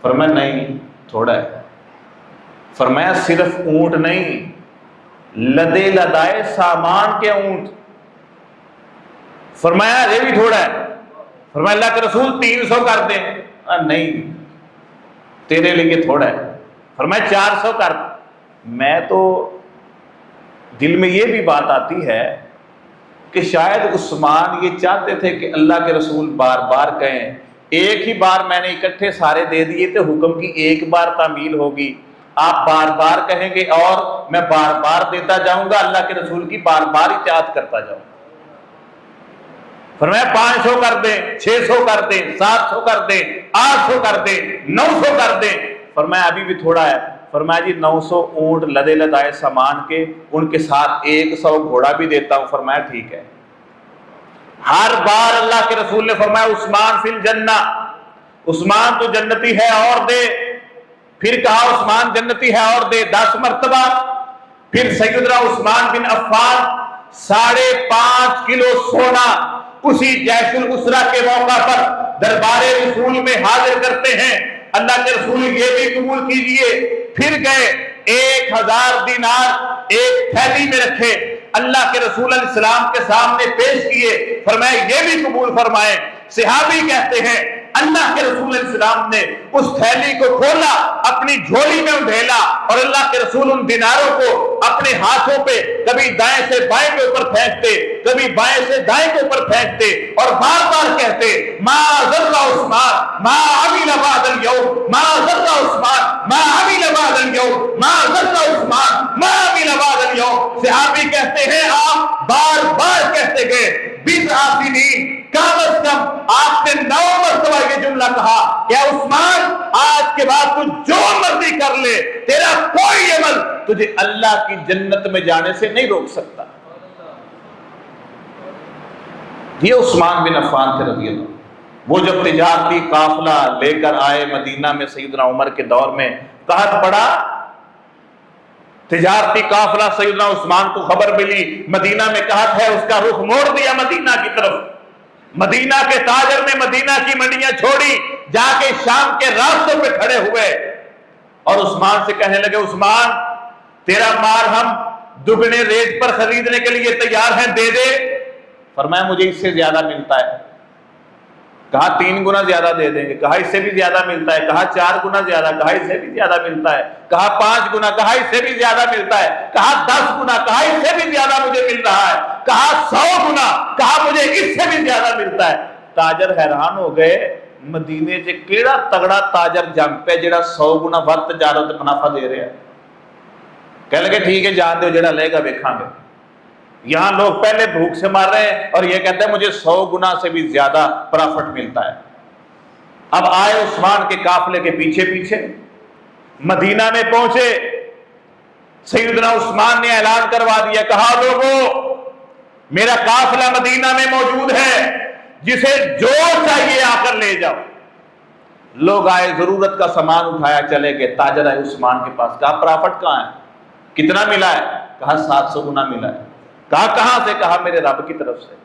فرمایا نہیں تھوڑا ہے۔ فرمایا صرف اونٹ نہیں، لدے لدائے سامان کے اونٹ۔ فرمایا یہ بھی تھوڑا ہے۔ فرمایا اللہ کے رسول 300 کر دیں۔ نہیں تیرے لیے تھوڑا ہے۔ فرمایا 400 کر۔ میں تو دل میں یہ بھی بات آتی ہے کہ شاید عثمان یہ چاہتے تھے کہ اللہ کے رسول بار بار کہیں، ایک ہی بار میں نے اکٹھے سارے دے دیے تو حکم کی ایک بار تعمیل ہوگی، آپ بار بار کہیں گے اور میں بار بار دیتا جاؤں گا، اللہ کے رسول کی بار بار اطاعت کرتا جاؤں گا۔ فرمایا 500 کر دیں، 600 کر دیں، 700 کر دیں، 800 کر دیں، 900 کر دیں۔ فرمایا ابھی بھی تھوڑا ہے۔ فرمایا جی 900 اونٹ لدے لدائے سامان کے، ان کے ساتھ 100 گھوڑا بھی دیتا ہوں۔ فرمایا ٹھیک ہے۔ ہر بار اللہ کے رسول نے فرمایا عثمان فی الجنہ، عثمان تو جنتی ہے اور دے۔ پھر کہا عثمان جنتی ہے اور دے 10 مرتبہ۔ پھر سیدنا عثمان بن عفان 5.5 کلو سونا اسی جیش الاسرا کے موقع پر دربار رسول میں حاضر کرتے ہیں۔ اللہ کے رسول یہ بھی قبول کیجئے۔ پھر گئے 1000 دینار ایک تھیلی میں رکھے، اللہ کے رسول علیہ السلام کے سامنے پیش کیے۔ فرمایا یہ بھی قبول فرمائے۔ صحابی کہتے ہیں اللہ کے رسول علیہ السلام نے اس تھیلی کو کھولا، اپنی جھولی میں ڈھیلا اور اللہ کے رسول ان دیناروں کو اپنے ہاتھوں پہ کبھی دائیں سے بائیں کے اوپر پھینکتے، کبھی بائیں سے دائیں کے اوپر پھینکتے اور بار بار کہتے ما ضر عثمان ما عمل بعد اليوم، ما ضر عثمان ما عمل بعد اليوم، ما ضر عثمان ما عمل بعد اليوم۔ صحابی کہتے ہیں آپ بار بار کہتے گئے، 20 آسینین کم از کم آپ نے 9 مرتبہ یہ جملہ کہا کہ عثمان آج کے بعد تو جو مرضی کر لے، تیرا کوئی عمل تجھے اللہ کی جنت میں جانے سے نہیں روک سکتا۔ یہ عثمان بن عفان تھے رضی اللہ۔ وہ جب تجارتی قافلہ لے کر آئے مدینہ میں سیدنا عمر کے دور میں، قحط پڑا، تجارتی قافلہ سیدنا عثمان کو خبر ملی مدینہ میں قحط ہے، اس کا رخ موڑ دیا مدینہ کی طرف۔ مدینہ کے تاجر نے مدینہ کی منڈیاں چھوڑی، جا کے شام کے راستوں پہ کھڑے ہوئے اور عثمان سے کہنے لگے عثمان تیرا مال ہم دگنے ریٹ پر خریدنے کے لیے تیار ہیں، دے دے۔ فرمایا مجھے اس سے زیادہ ملتا ہے۔ کہا 3 گنا زیادہ دے دیں گے، کہا اس سے بھی زیادہ ملتا ہے، کہا 4 گنا زیادہ، کہا اس سے بھی زیادہ ملتا ہے، کہا 5 گنا، کہا اس سے بھی زیادہ ملتا ہے، کہا 10 گنا، کہا اس سے بھی زیادہ مجھے مل رہا ہے، کہا 100 گنا، کہا مجھے اس سے بھی زیادہ ملتا ہے۔ تاجر حیران ہو گئے، مدینے سے کیڑا تگڑا تاجر جم پہ جڑا 100 گنا ود تجارت منافع دے رہا ہے۔ کہنے لگے ٹھیک ہے جان دو، جڑا لے گا دیکھاں گے۔ یہاں لوگ پہلے بھوک سے مار رہے ہیں اور یہ کہتے ہیں مجھے 100 گنا سے بھی زیادہ پرافٹ ملتا ہے۔ اب آئے عثمان کے قافلے کے پیچھے پیچھے، مدینہ میں پہنچے، سیدنا عثمان نے اعلان کروا دیا، کہا لوگوں میرا قافلہ مدینہ میں موجود ہے، جسے جو چاہیے آ کر لے جاؤ۔ لوگ آئے، ضرورت کا سامان اٹھایا چلے گئے۔ تاجر آئے عثمان کے پاس، کہا پرافٹ کہاں ہے، کتنا ملا ہے؟ کہا 700 گنا ملا ہے۔ کہا کہاں سے؟ کہا میرے رب کی طرف سے۔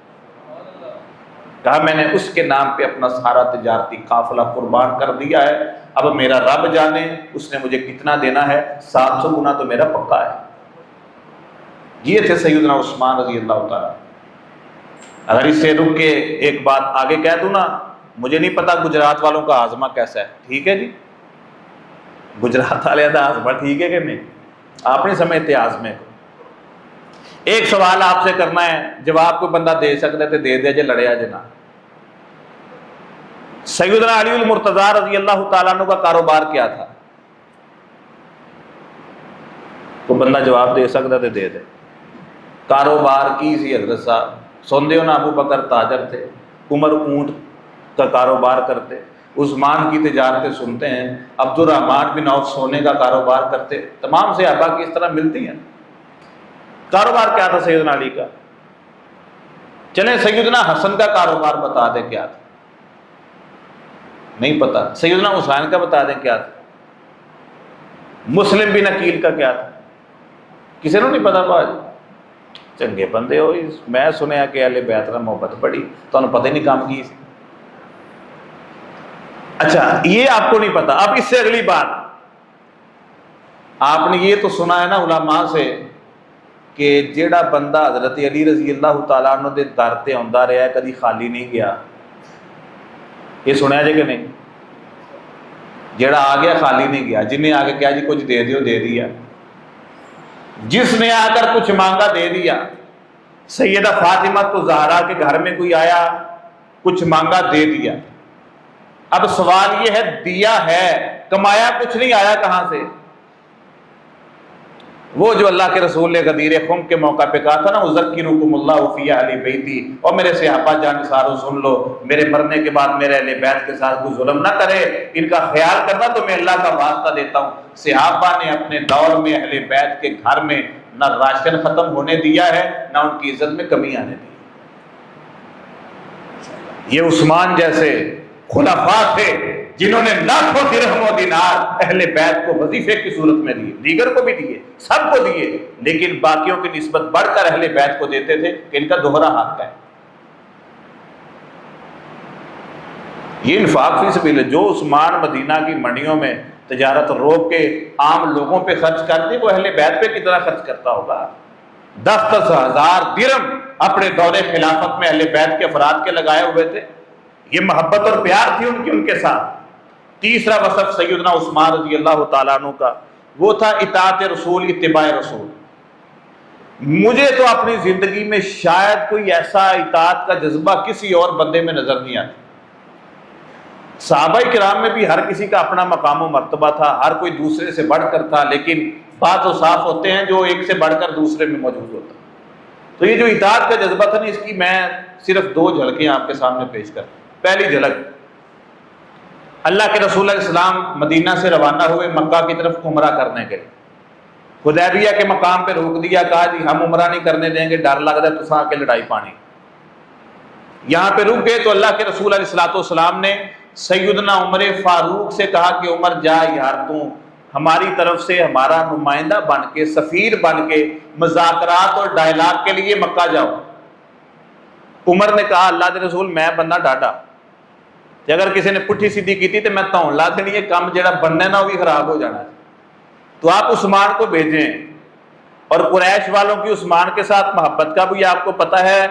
کہا میں نے اس کے نام پہ اپنا سارا تجارتی قافلہ قربان کر دیا ہے، اب میرا رب جانے اس نے مجھے کتنا دینا ہے، 700 گنا تو میرا پکا ہے۔ یہ تھے سیدنا عثمان رضی اللہ تعالیٰ۔ اگر اس سے رک کے ایک بات آگے کہہ دوں نا، مجھے نہیں پتا گجرات والوں کا ہاضمہ کیسا ہے، ٹھیک ہے جی، گجرات والے کا ہاضمہ ٹھیک ہے کہ نہیں؟ آپ نہیں سمجھتے ہاضمے کو۔ ایک سوال آپ سے کرنا ہے، جواب کوئی بندہ دے سکتا ہے تو دے دے، جے لڑیا جے نہ۔ سیدنا علی المرتضیٰ رضی اللہ تعالیٰ عنہ کا کاروبار کیا تھا؟ کوئی بندہ جواب دے سکتا ہے تو دے دے۔ کاروبار کی سی حضرت صاحب؟ سن ہو نا، ابو بکر تاجر تھے، عمر اونٹ کا کاروبار کرتے، عثمان کی تجارتیں سنتے ہیں، عبد الرحمن بن عوف سونے کا کاروبار کرتے، تمام صحابہ کی اس طرح ملتی ہیں۔ کاروبار کیا تھا سیدنا علی کا؟ چلیں سیدنا حسن کا کاروبار بتا دیں کیا تھا، نہیں پتا۔ سیدنا حسین کا بتا دیں کیا تھا۔ مسلم بن عقیل کا کیا تھا؟ کسی نے نہیں پتا؟ باج چنگے بندے ہو، میں سنیا کہ اہل بیت نال محبت بڑی، تو انہوں پتہ ہی نہیں کام کی۔ اچھا یہ آپ کو نہیں پتا۔ اب اس سے اگلی بات، آپ نے یہ تو سنا ہے نا علماء سے کہ جیڑا بندہ حضرت علی رضی اللہ تعالیٰ عنہ دے در تے آندا رہا ہے، کدی خالی نہیں گیا، یہ سنیا جے کہ نہیں؟ جیڑا آ گیا خالی نہیں گیا، جن نے آ کے کیا جی کچھ دے دیو دے دیا، جس نے آ کر کچھ مانگا دے دیا۔ سیدہ فاطمہ تو زہرا کے گھر میں کوئی آیا، کچھ مانگا دے دیا۔ اب سوال یہ ہے، دیا ہے، کمایا کچھ نہیں، آیا کہاں سے؟ وہ جو اللہ کے رسول نے غدیر خم کے موقع پہ کہا تھا نا، اذکرکم اللہ فی اہل بیتی، اور میرے صحابہ جان سارو سن لو، میرے مرنے کے بعد میرے اہل بیت کے ساتھ کوئی ظلم نہ کرے، ان کا خیال کرنا تو میں اللہ کا واسطہ دیتا ہوں۔ صحابہ نے اپنے دور میں اہل بیت کے گھر میں نہ راشن ختم ہونے دیا ہے، نہ ان کی عزت میں کمی آنے دی۔ یہ عثمان جیسے خلفاء تھے جنہوں نے لاکھوں درہم و دینار اہل بیت کو وظیفے کی صورت میں دیے، دیگر کو بھی دیے، سب کو دیے، لیکن باقیوں کی نسبت بڑھ کر اہل بیت کو دیتے تھے کہ ان کا دوہرا حق ہے۔ یہ انفاق فی سبیل اللہ۔ جو عثمان مدینہ کی منڈیوں میں تجارت روک کے عام لوگوں پہ خرچ کرتے، وہ اہل بیت پہ کتنا خرچ کرتا ہوگا؟ 10,000 درہم اپنے دور خلافت میں اہل بیت کے افراد کے لگائے ہوئے تھے۔ یہ محبت اور پیار تھی ان کے ساتھ۔ تیسرا وصف سیدنا عثمان رضی اللہ تعالیٰ عنہ کا، وہ تھا اطاعت رسول، اتباع رسول۔ مجھے تو اپنی زندگی میں شاید کوئی ایسا اطاعت کا جذبہ کسی اور بندے میں نظر نہیں آتا۔ صحابہ کرام میں بھی ہر کسی کا اپنا مقام و مرتبہ تھا، ہر کوئی دوسرے سے بڑھ کر تھا، لیکن بعض اوصاف ہوتے ہیں جو ایک سے بڑھ کر دوسرے میں موجود ہوتا۔ تو یہ جو اطاعت کا جذبہ تھا نا، اس کی میں صرف 2 جھلکیں آپ کے سامنے پیش کرتا ہوں۔ پہلی جھلک، اللہ کے رسول علیہ السلام مدینہ سے روانہ ہوئے مکہ کی طرف عمرہ کرنے کے لیے۔ حدیبیہ کے مقام پہ روک دیا، کہا جی ہم عمرہ نہیں کرنے دیں گے، ڈر لگ رہا ہے تساں کے لڑائی پانی۔ یہاں پہ رک گئے تو اللہ کے رسول علیہ السلام نے سیدنا عمر فاروق سے کہا کہ عمر جا یار، تو ہماری طرف سے ہمارا نمائندہ بن کے، سفیر بن کے مذاکرات اور ڈائلاگ کے لیے مکہ جاؤ۔ عمر نے کہا اللہ کے رسول میں بندہ ڈاٹا، کہ اگر کسی نے پٹھی سیدھی کی تھی تو میں تاؤں لا دینی ہے، کام جڑا بننا ہے نا وہ بھی خراب ہو جانا ہے، تو آپ عثمان کو بھیجیں۔ اور قریش والوں کی عثمان کے ساتھ محبت کا بھی آپ کو پتہ ہے،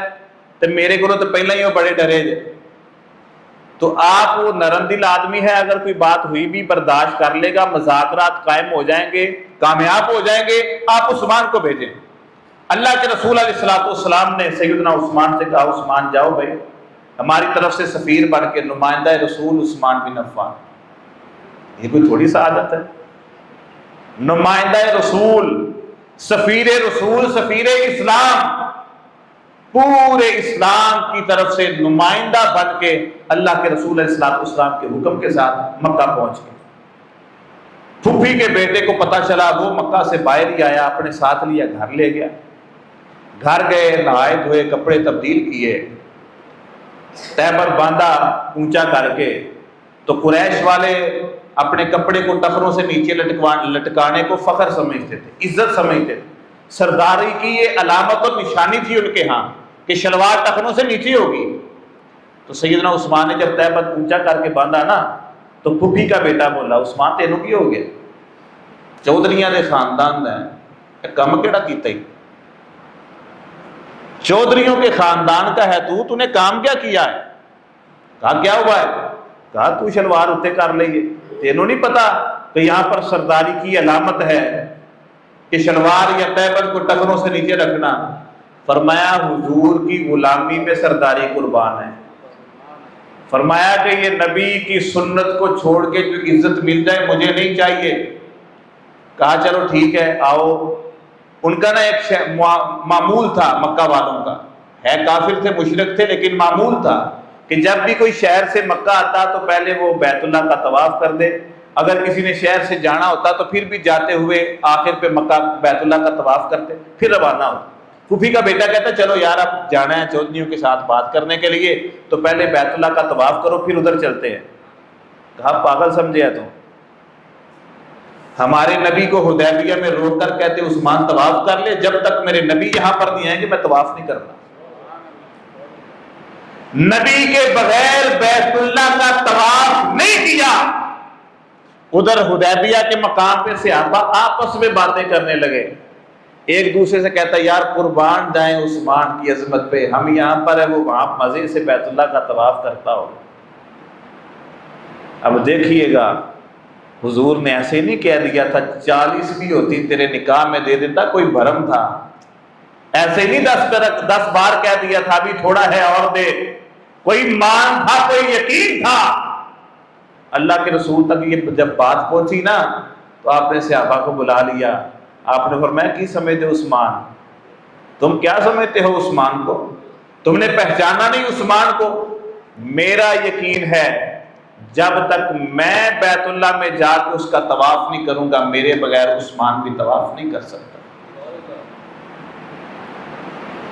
تو میرے کو تو پہلے ہی وہ بڑے ڈرے جے، تو آپ وہ نرم دل آدمی ہے، اگر کوئی بات ہوئی بھی برداشت کر لے گا، مذاکرات قائم ہو جائیں گے، کامیاب ہو جائیں گے، آپ عثمان کو بھیجیں۔ اللہ کے رسول علیہ السلام نے سیدنا عثمان سے کہا عثمان جاؤ بھائی، ہماری طرف سے سفیر بن کے نمائندہ رسول عثمان بن عفان۔ یہ کوئی تھوڑی سعادت ہے، نمائندہ رسول، سفیر رسول، سفیر اسلام، پورے اسلام کی طرف سے نمائندہ بن کے اللہ کے رسول علیہ السلام کے حکم کے ساتھ مکہ پہنچ گئے۔ پھوپھی کے بیٹے کو پتہ چلا، وہ مکہ سے باہر ہی آیا، اپنے ساتھ لیا، گھر لے گیا۔ گھر گئے، نہائے دھوئے، کپڑے تبدیل کیے، تہبند باندھا اونچا کر کے، تو قریش والے اپنے کپڑے کو ٹخنوں سے نیچے لٹکانے کو فخر سمجھتے تھے، عزت سمجھتے تھے، سرداری کی یہ علامت اور نشانی تھی ان کے ہاں کہ شلوار ٹخنوں سے نیچے ہوگی۔ تو سیدنا عثمان نے جب تہبند اونچا کر کے باندھا نا، تو پھوپھی کا بیٹا بولا عثمان تینوں کی ہو گیا، چودھریاں دے خاندان ہے، کم کیڑا کیتا ہی، چودھریوں کے خاندان کا ہے تو نے کام کیا کیا ہے؟ کہا کیا ہوا ہے؟ کہا تو شلوار اتنے کر لئیے، تینوں نہیں پتا کہ یہاں پر سرداری کی علامت ہے کہ شلوار یا تہبند کو ٹخنوں سے نیچے رکھنا۔ فرمایا حضور کی غلامی پہ سرداری قربان ہے، فرمایا کہ یہ نبی کی سنت کو چھوڑ کے جو عزت مل جائے مجھے نہیں چاہیے۔ کہا چلو ٹھیک ہے آؤ۔ ان کا نا ایک معمول تھا، مکہ والوں کا، ہے کافر تھے، مشرک تھے، لیکن معمول تھا کہ جب بھی کوئی شہر سے مکہ آتا تو پہلے وہ بیت اللہ کا طواف کر دے، اگر کسی نے شہر سے جانا ہوتا تو پھر بھی جاتے ہوئے آخر پہ مکہ بیت اللہ کا طواف کرتے، پھر روانہ ہوتے۔ پھوپھی کا بیٹا کہتا چلو یار اب جانا ہے چودھریوں کے ساتھ بات کرنے کے لیے، تو پہلے بیت اللہ کا طواف کرو پھر ادھر چلتے ہیں۔ کہا پاگل سمجھے تو ہمارے نبی کو حدیبیہ میں روک کر کہتے عثمان طواف کر لے، جب تک میرے نبی یہاں پر نہیں آئیں گے میں طواف نہیں کرنا۔ نبی کے بغیر بیت اللہ کا طواف نہیں کیا۔ ادھر حدیبیہ کے مقام پہ صحابہ آپس میں باتیں کرنے لگے، ایک دوسرے سے کہتا یار قربان جائیں عثمان کی عظمت پہ، ہم یہاں پر ہے وہ وہاں مزے سے بیت اللہ کا طواف کرتا ہو۔ اب دیکھیے گا حضور نے ایسے نہیں کہہ دیا تھا 40 بھی ہوتی تیرے نکاح میں دے دیتا، کوئی بھرم تھا، ایسے نہیں 10 بار کہہ دیا تھا ابھی تھوڑا ہے اور دے، کوئی مان تھا، کوئی یقین تھا۔ اللہ کے رسول تک یہ جب بات پہنچی نا تو آپ نے صحابہ کو بلا لیا، آپ نے فرمایا کی سمجھتے عثمان، تم کیا سمجھتے ہو عثمان کو؟ تم نے پہچانا نہیں عثمان کو؟ میرا یقین ہے جب تک میں بیت اللہ میں جا کے اس کا طواف نہیں کروں گا میرے بغیر عثمان بھی طواف نہیں کر سکتا۔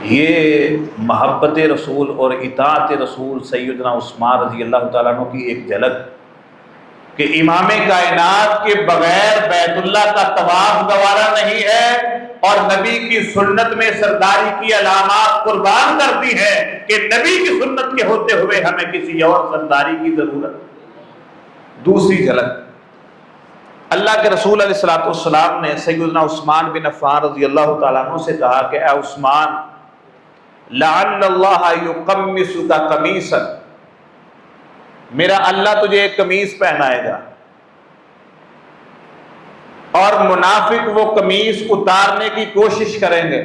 یہ محبت رسول اور اطاعت رسول سیدنا عثمان رضی اللہ تعالیٰ عنہ کی ایک جھلک کہ امام کائنات کے بغیر بیت اللہ کا طواف گوارا نہیں ہے، اور نبی کی سنت میں سرداری کی علامات قربان کرتی ہے کہ نبی کی سنت کے ہوتے ہوئے ہمیں کسی اور سرداری کی ضرورت۔ دوسری جھلک، اللہ کے رسول علیہ السلام نے سیدنا عثمان بن عفان رضی اللہ تعالیٰ عنہ سے کہا کہ اے عثمان لعل اللہ یقمصک قمیصا، میرا اللہ تجھے ایک قمیص پہنائے گا، اور منافق وہ قمیص اتارنے کی کوشش کریں گے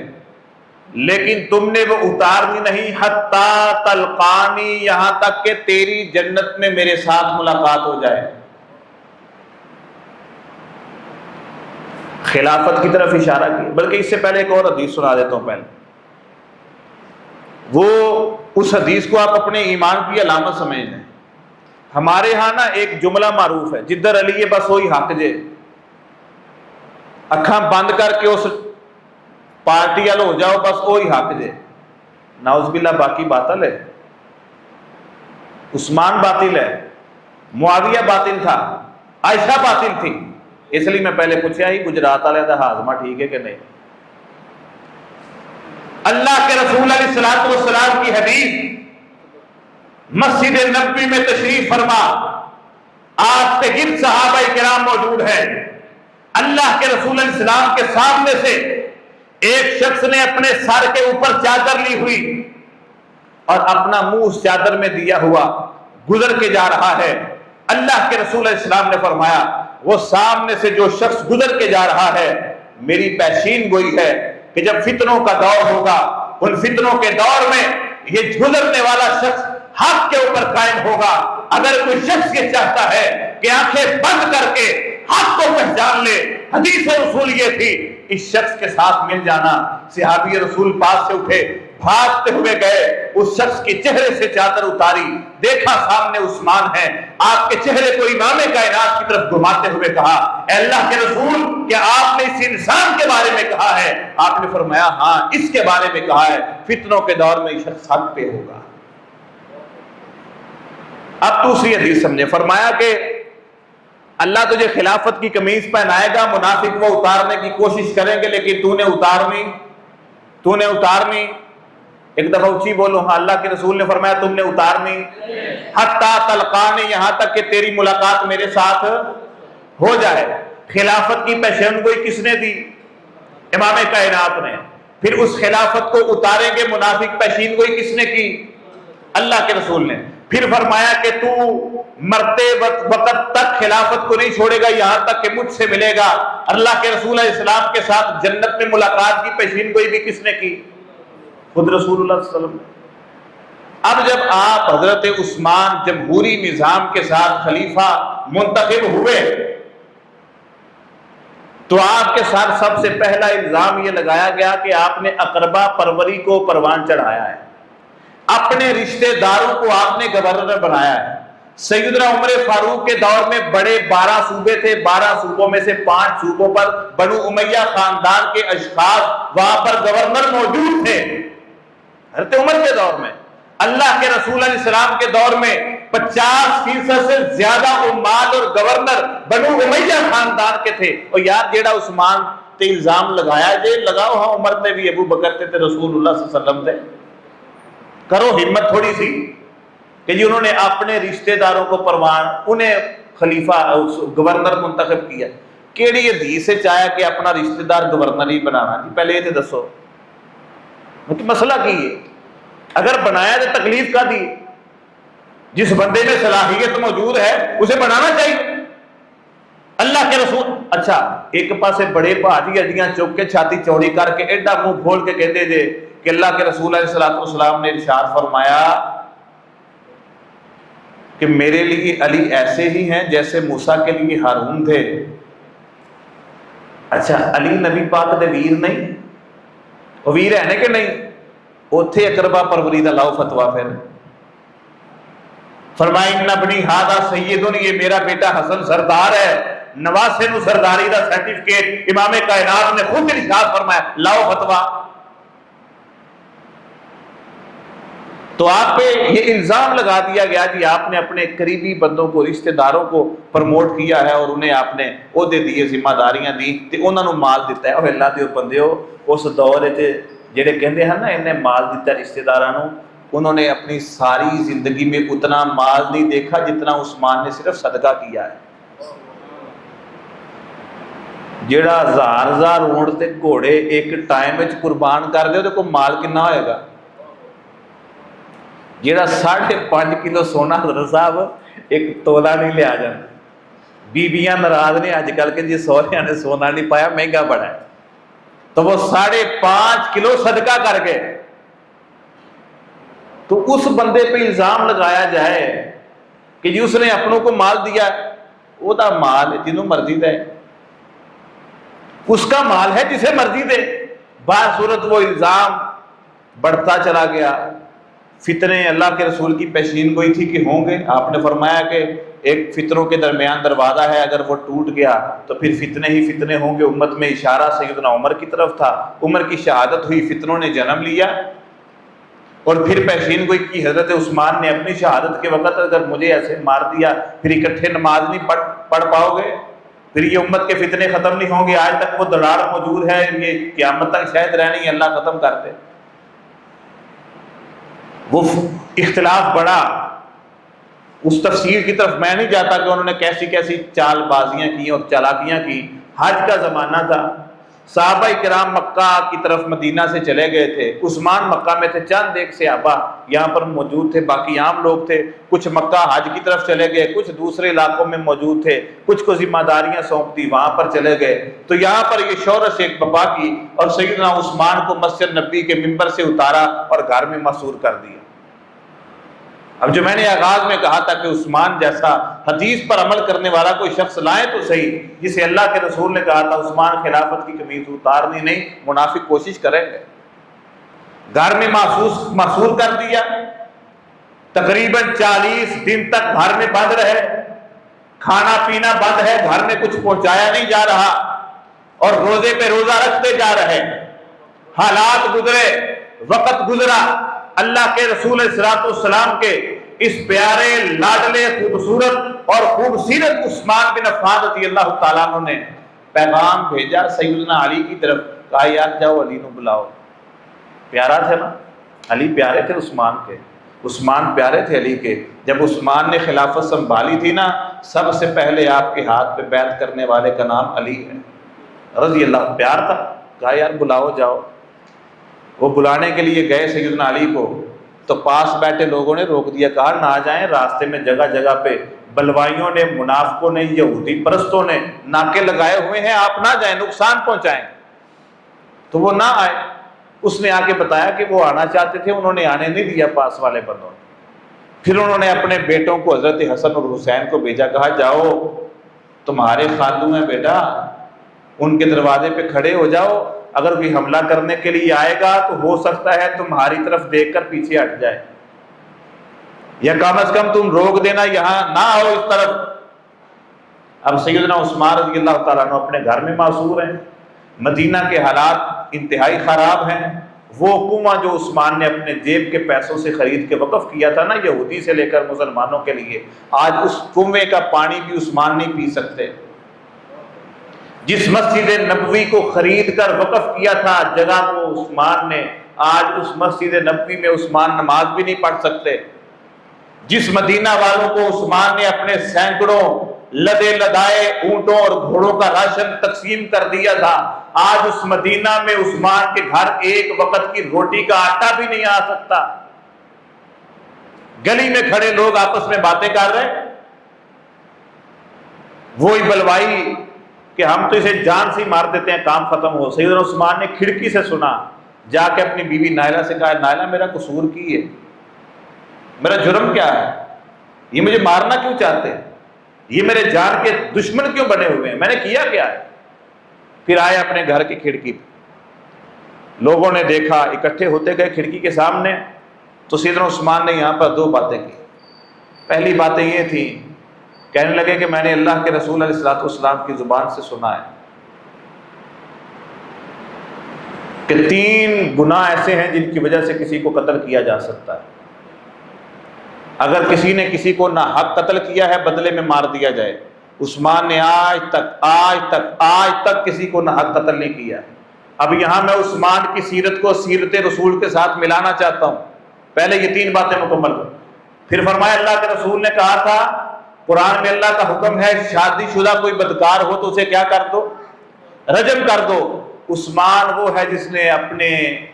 لیکن تم نے وہ اتارنی نہیں، حتی تلقانی، یہاں تک کہ تیری جنت میں میرے ساتھ ملاقات ہو جائے۔ خلافت کی طرف اشارہ کیا، بلکہ اس سے پہلے ایک اور حدیث سنا دیتا ہوں۔ پہلے وہ اس حدیث کو آپ اپنے ایمان کی علامت سمجھ لیں۔ ہمارے ہاں نا ایک جملہ معروف ہے، جدھر علی ہے بس وہی حق جے، اکھاں بند کر کے اس پارٹی والے ہو جاؤ بس وہی حق جے۔ نعوذ باللہ باقی باطل ہے، عثمان باطل ہے، معاویہ باطل تھا، عائشہ باطل تھی، اس لیے میں پہلے پوچھا ہی گجرات والے کا ہاضمہ ٹھیک ہے کہ نہیں۔ اللہ کے رسول علیہ السلام کی حدیث، مسجد نبوی میں تشریف فرما، آپ کے گرد صحابہ کرام موجود ہیں، اللہ کے رسول علیہ السلام کے سامنے سے ایک شخص نے اپنے سر کے اوپر چادر لی ہوئی اور اپنا منہ اس چادر میں دیا ہوا گزر کے جا رہا ہے. اللہ کے رسول علیہ السلام نے فرمایا وہ سامنے سے جو شخص گزر کے جا رہا ہے میری پیشین گوئی ہے کہ جب فتنوں کا دور ہوگا ان فتنوں کے دور میں یہ گزرنے والا شخص حق کے اوپر قائم ہوگا. اگر کوئی شخص یہ چاہتا ہے کہ آنکھیں بند کر کے حق کو پہچان لے, حدیث رسول یہ تھی اس شخص کے ساتھ مل جانا. صحابی رسول پاس سے اٹھے, بھاگتے ہوئے گئے, اس شخص کے چہرے سے چادر اتاری, دیکھا سامنے عثمان ہے, آپ کے چہرے کو امام کائنات کی طرف گھماتے ہوئے کہا اے اللہ کے رسول کیا آپ نے اس انسان کے بارے میں کہا ہے؟ آپ نے فرمایا ہاں اس کے بارے میں کہا ہے, فتنوں کے دور میں یہ شخص حق پہ ہوگا. اب دوسری حدیث سمجھے, فرمایا کہ اللہ تجھے خلافت کی قمیض پہنائے گا, منافق وہ اتارنے کی کوشش کریں گے لیکن تو نے اتارنی. ایک دفعہ اونچی بولو ہاں, اللہ کے رسول نے فرمایا تم نے اتارنی. حتی تلقانی, یہاں تک کہ تیری ملاقات میرے ساتھ ہو جائے. خلافت کی پیشن گوئی کس نے دی؟ امام کائنات نے. پھر اس خلافت کو اتاریں گے منافق پیشین گوئی کس نے کی؟ اللہ کے رسول نے. پھر فرمایا کہ تو مرتے وقت تک خلافت کو نہیں چھوڑے گا یہاں تک کہ مجھ سے ملے گا. اللہ کے رسول علیہ السلام کے ساتھ جنت میں ملاقات کی پیشین گوئی بھی کس نے کی؟ خود رسول اللہ صلی اللہ علیہ وسلم. اب جب آپ حضرت عثمان جمہوری نظام کے ساتھ خلیفہ منتخب ہوئے تو آپ کے ساتھ سب سے پہلا الزام یہ لگایا گیا کہ آپ نے اقربا پروری کو پروان چڑھایا ہے, اپنے رشتہ داروں کو آپ نے گورنر بنایا ہے. سیدنا عمر فاروق کے دور میں بڑے 12 صوبے تھے, 12 صوبوں میں سے 5 صوبوں پر بنو امیہ خاندان کے اشخاص وہاں پر گورنر موجود تھے. حضرت عمر کے دور میں, اللہ کے رسول علیہ السلام کے دور میں 50% سے زیادہ عمال اور گورنر بنو امیہ خاندان کے تھے. اور یار جیڑا عثمان تے الزام لگایا جے لگاؤ ہاں عمر نے بھی, ابو بکر تے رسول اللہ صلی اللہ علیہ وسلم تے کرو ہمت تھوڑی سی کہ جی انہوں نے اپنے رشتہ داروں کو پروان انہیں خلیفہ گورنر منتخب کیا. کیڑی حدیث سے چاہیا کہ اپنا رشتہ دار گورنر ہی بنانا؟ جی پہلے یہ تو دسو مسئلہ کی ہے. اگر بنایا تو تکلیف کا دی, جس بندے میں صلاحیت موجود ہے اسے بنانا چاہیے. اللہ کے رسول اچھا ایک پاسے بڑے بھاجی ہڈیاں چوک کے چھاتی چوڑی کر کے ایڈا منہ کھول کے کہتے تھے کہ اللہ کے رسول علیہ السلام نے ارشاد فرمایا کہ میرے لیے علی ایسے ہی ہیں جیسے موسیٰ کے لیے ہارون تھے. اچھا علی نبی پاک دے ویر نہیں, وہ ویر ہے نا کہ نہیں؟ اوتھے اقربا پروری دا لاؤ فتوا. پھر فرمایا ان ابنی ھذا سیدن, یہ میرا بیٹا حسن سردار ہے, نواسے نو سرداری دا سرٹیفکیٹ امام کائنات نے خود ارشاد فرمایا لاؤ فتوا. تو آپ پہ یہ الزام لگا دیا گیا جی آپ نے اپنے قریبی بندوں کو رشتہ داروں کو پروموٹ کیا ہے اور انہیں آپ نے عہدے دیے, ذمہ داریاں دی تے انہاں نو مال دیتا ہے. اور اللہ دے بندیو اس دور وچ جڑے کہندے ہیں نا انہیں مال دیتا رشتہ داراں نو, انہوں نے اپنی ساری زندگی میں اتنا مال نہیں دیکھا جتنا عثمان نے صرف صدقہ کیا ہے. جڑا ہزار اونٹ تے گھوڑے ایک ٹائم وچ قربان کر دے تے کوئی مال کنا ہوئے گا؟ جیڑا 5.5 کلو سونا حضرت صاحب ایک تولا نہیں لیا جانا. بیبیاں ناراض نے آج کل کے جی سوریاں نے سونا نہیں پایا, مہنگا بڑا ہے, تو وہ 5.5 کلو صدقہ کر گئے. تو اس بندے پہ الزام لگایا جائے کہ جی اس نے اپنوں کو مال دیا, وہ دا مال جنہوں مرضی دے, اس کا مال ہے جسے مرضی دے. باصورت وہ الزام بڑھتا چلا گیا. فتنے اللہ کے رسول کی پیشین گوئی تھی کہ ہوں گے. آپ نے فرمایا کہ ایک فتنوں کے درمیان دروازہ ہے, اگر وہ ٹوٹ گیا تو پھر فتنے ہی فتنے ہوں گے. امت میں اشارہ سیدنا عمر کی طرف تھا. عمر کی شہادت ہوئی, فتنوں نے جنم لیا, اور پھر پیشین گوئی کی حضرت عثمان نے اپنی شہادت کے وقت اگر مجھے ایسے مار دیا پھر اکٹھے نماز نہیں پڑھ پاؤ گے, پھر یہ امت کے فتنے ختم نہیں ہوں گے. آج تک وہ دراڑ موجود ہے, یہ قیامت تک شاید رہنی, اللہ ختم کر دے. وہ اختلاف بڑا, اس تفسیر کی طرف میں نہیں جاتا کہ انہوں نے کیسی کیسی چال بازیاں کی اور چالاکیاں کی. حج کا زمانہ تھا, صحابہ کرام مکہ کی طرف مدینہ سے چلے گئے تھے، عثمان مکہ میں تھے، چند ایک صحابہ یہاں پر موجود تھے، باقی عام لوگ تھے، کچھ مکہ حج کی طرف چلے گئے، کچھ دوسرے علاقوں میں موجود تھے، کچھ کو ذمہ داریاں سونپ دی وہاں پر چلے گئے۔ تو یہاں پر یہ شورش ایک بپا کی اور سیدنا عثمان کو مسجد نبی کے منبر سے اتارا اور گھر میں محصور کر دیا۔ اب جو میں نے آغاز میں کہا تھا کہ عثمان جیسا حدیث پر عمل کرنے والا کوئی شخص لائے تو صحیح، جسے اللہ کے رسول نے کہا تھا عثمان خلافت کی قمیض اتارنی نہیں، منافق کوشش کریں گے۔ گھر میں محصور کر دیا، تقریباً 40 دن تک گھر میں بند رہے، کھانا پینا بند ہے، گھر میں کچھ پہنچایا نہیں جا رہا اور روزے پہ روزہ رکھتے جا رہے۔ حالات گزرے، وقت گزرا، اللہ کے رسول صلی اللہ علیہ وسلم کے اس پیارے لاڈلے خوبصورت اور خوبصورت عثمان بن عفان رضی اللہ تعالیٰ عنہ نے پیغام بھیجا سیدنا علی کی طرف، کہا یار جاؤ علی نو بلاؤ۔ پیارا تھا نا، علی پیارے تھے عثمان کے، عثمان پیارے تھے علی کے۔ جب عثمان نے خلافت سنبھالی تھی نا، سب سے پہلے آپ کے ہاتھ پہ بیعت کرنے والے کا نام علی ہے رضی اللہ، پیار تھا۔ کہا یار بلاؤ جاؤ۔ وہ بلانے کے لیے گئے سیدنا علی کو، تو پاس بیٹھے لوگوں نے روک دیا، کہا نہ جائیں، راستے میں جگہ جگہ پہ بلوائیوں نے، منافقوں نے، یہودی پرستوں نے ناکے لگائے ہوئے ہیں، آپ نہ جائیں، نقصان پہنچائیں۔ تو وہ نہ آئے۔ اس نے آ کے بتایا کہ وہ آنا چاہتے تھے، انہوں نے آنے نہیں دیا پاس والے بندوں نے۔ پھر انہوں نے اپنے بیٹوں کو حضرت حسن اور حسین کو بھیجا، کہا جاؤ تمہارے خالو ہیں بیٹا، ان کے دروازے پہ کھڑے ہو جاؤ، اگر کوئی حملہ کرنے کے لیے آئے گا تو ہو سکتا ہے تمہاری طرف دیکھ کر پیچھے ہٹ جائے، یا کم از کم تم روک دینا یہاں نہ آؤ اس طرف۔ اب سیدنا عثمان رضی اللہ تعالیٰ عنہ اپنے گھر میں معصور ہیں، مدینہ کے حالات انتہائی خراب ہیں۔ وہ کنواں جو عثمان نے اپنے جیب کے پیسوں سے خرید کے وقف کیا تھا نا یہودی سے لے کر مسلمانوں کے لیے، آج اس کنویں کا پانی بھی عثمان نہیں پی سکتے۔ جس مسجد نبوی کو خرید کر وقف کیا تھا جگہ کو عثمان نے، آج اس مسجد نبوی میں عثمان نماز بھی نہیں پڑھ سکتے۔ جس مدینہ والوں کو عثمان نے اپنے سینکڑوں لدے لدائے اونٹوں اور گھوڑوں کا راشن تقسیم کر دیا تھا، آج اس مدینہ میں عثمان کے گھر ایک وقت کی روٹی کا آٹا بھی نہیں آ سکتا۔ گلی میں کھڑے لوگ آپس میں باتیں کر رہے، وہی بلوائی کہ ہم تو اسے جان سے ہی مار دیتے ہیں کام ختم ہو۔ سیدنا عثمان نے کھڑکی سے سنا، جا کے اپنی بیوی نائلہ سے کہا نائلہ میرا قصور کی ہے، میرا جرم کیا ہے، یہ مجھے مارنا کیوں چاہتے ہیں، یہ میرے جان کے دشمن کیوں بنے ہوئے ہیں، میں نے کیا کیا ہے؟ پھر آئے اپنے گھر کی کھڑکی پہ، لوگوں نے دیکھا، اکٹھے ہوتے گئے کھڑکی کے سامنے، تو سیدنا عثمان نے یہاں پر 2 باتیں کی۔ پہلی باتیں یہ تھیں، کہنے لگے کہ میں نے اللہ کے رسول علیہ الصلوۃ والسلام کی زبان سے سنا ہے کہ 3 گناہ ایسے ہیں جن کی وجہ سے کسی کو قتل کیا جا سکتا ہے۔ اگر کسی نے کسی کو ناحق قتل کیا ہے بدلے میں مار دیا جائے۔ عثمان نے آج تک کسی کو ناحق قتل نہیں کیا۔ اب یہاں میں عثمان کی سیرت کو سیرت رسول کے ساتھ ملانا چاہتا ہوں۔ پہلے یہ 3 باتیں مکمل کرو۔ پھر فرمایا اللہ کے رسول نے کہا تھا، قرآن میں اللہ کا حکم ہے شادی شدہ کوئی بدکار ہو تو اسے کیا کر دو، رجم کر دو۔ عثمان وہ ہے جس نے اپنے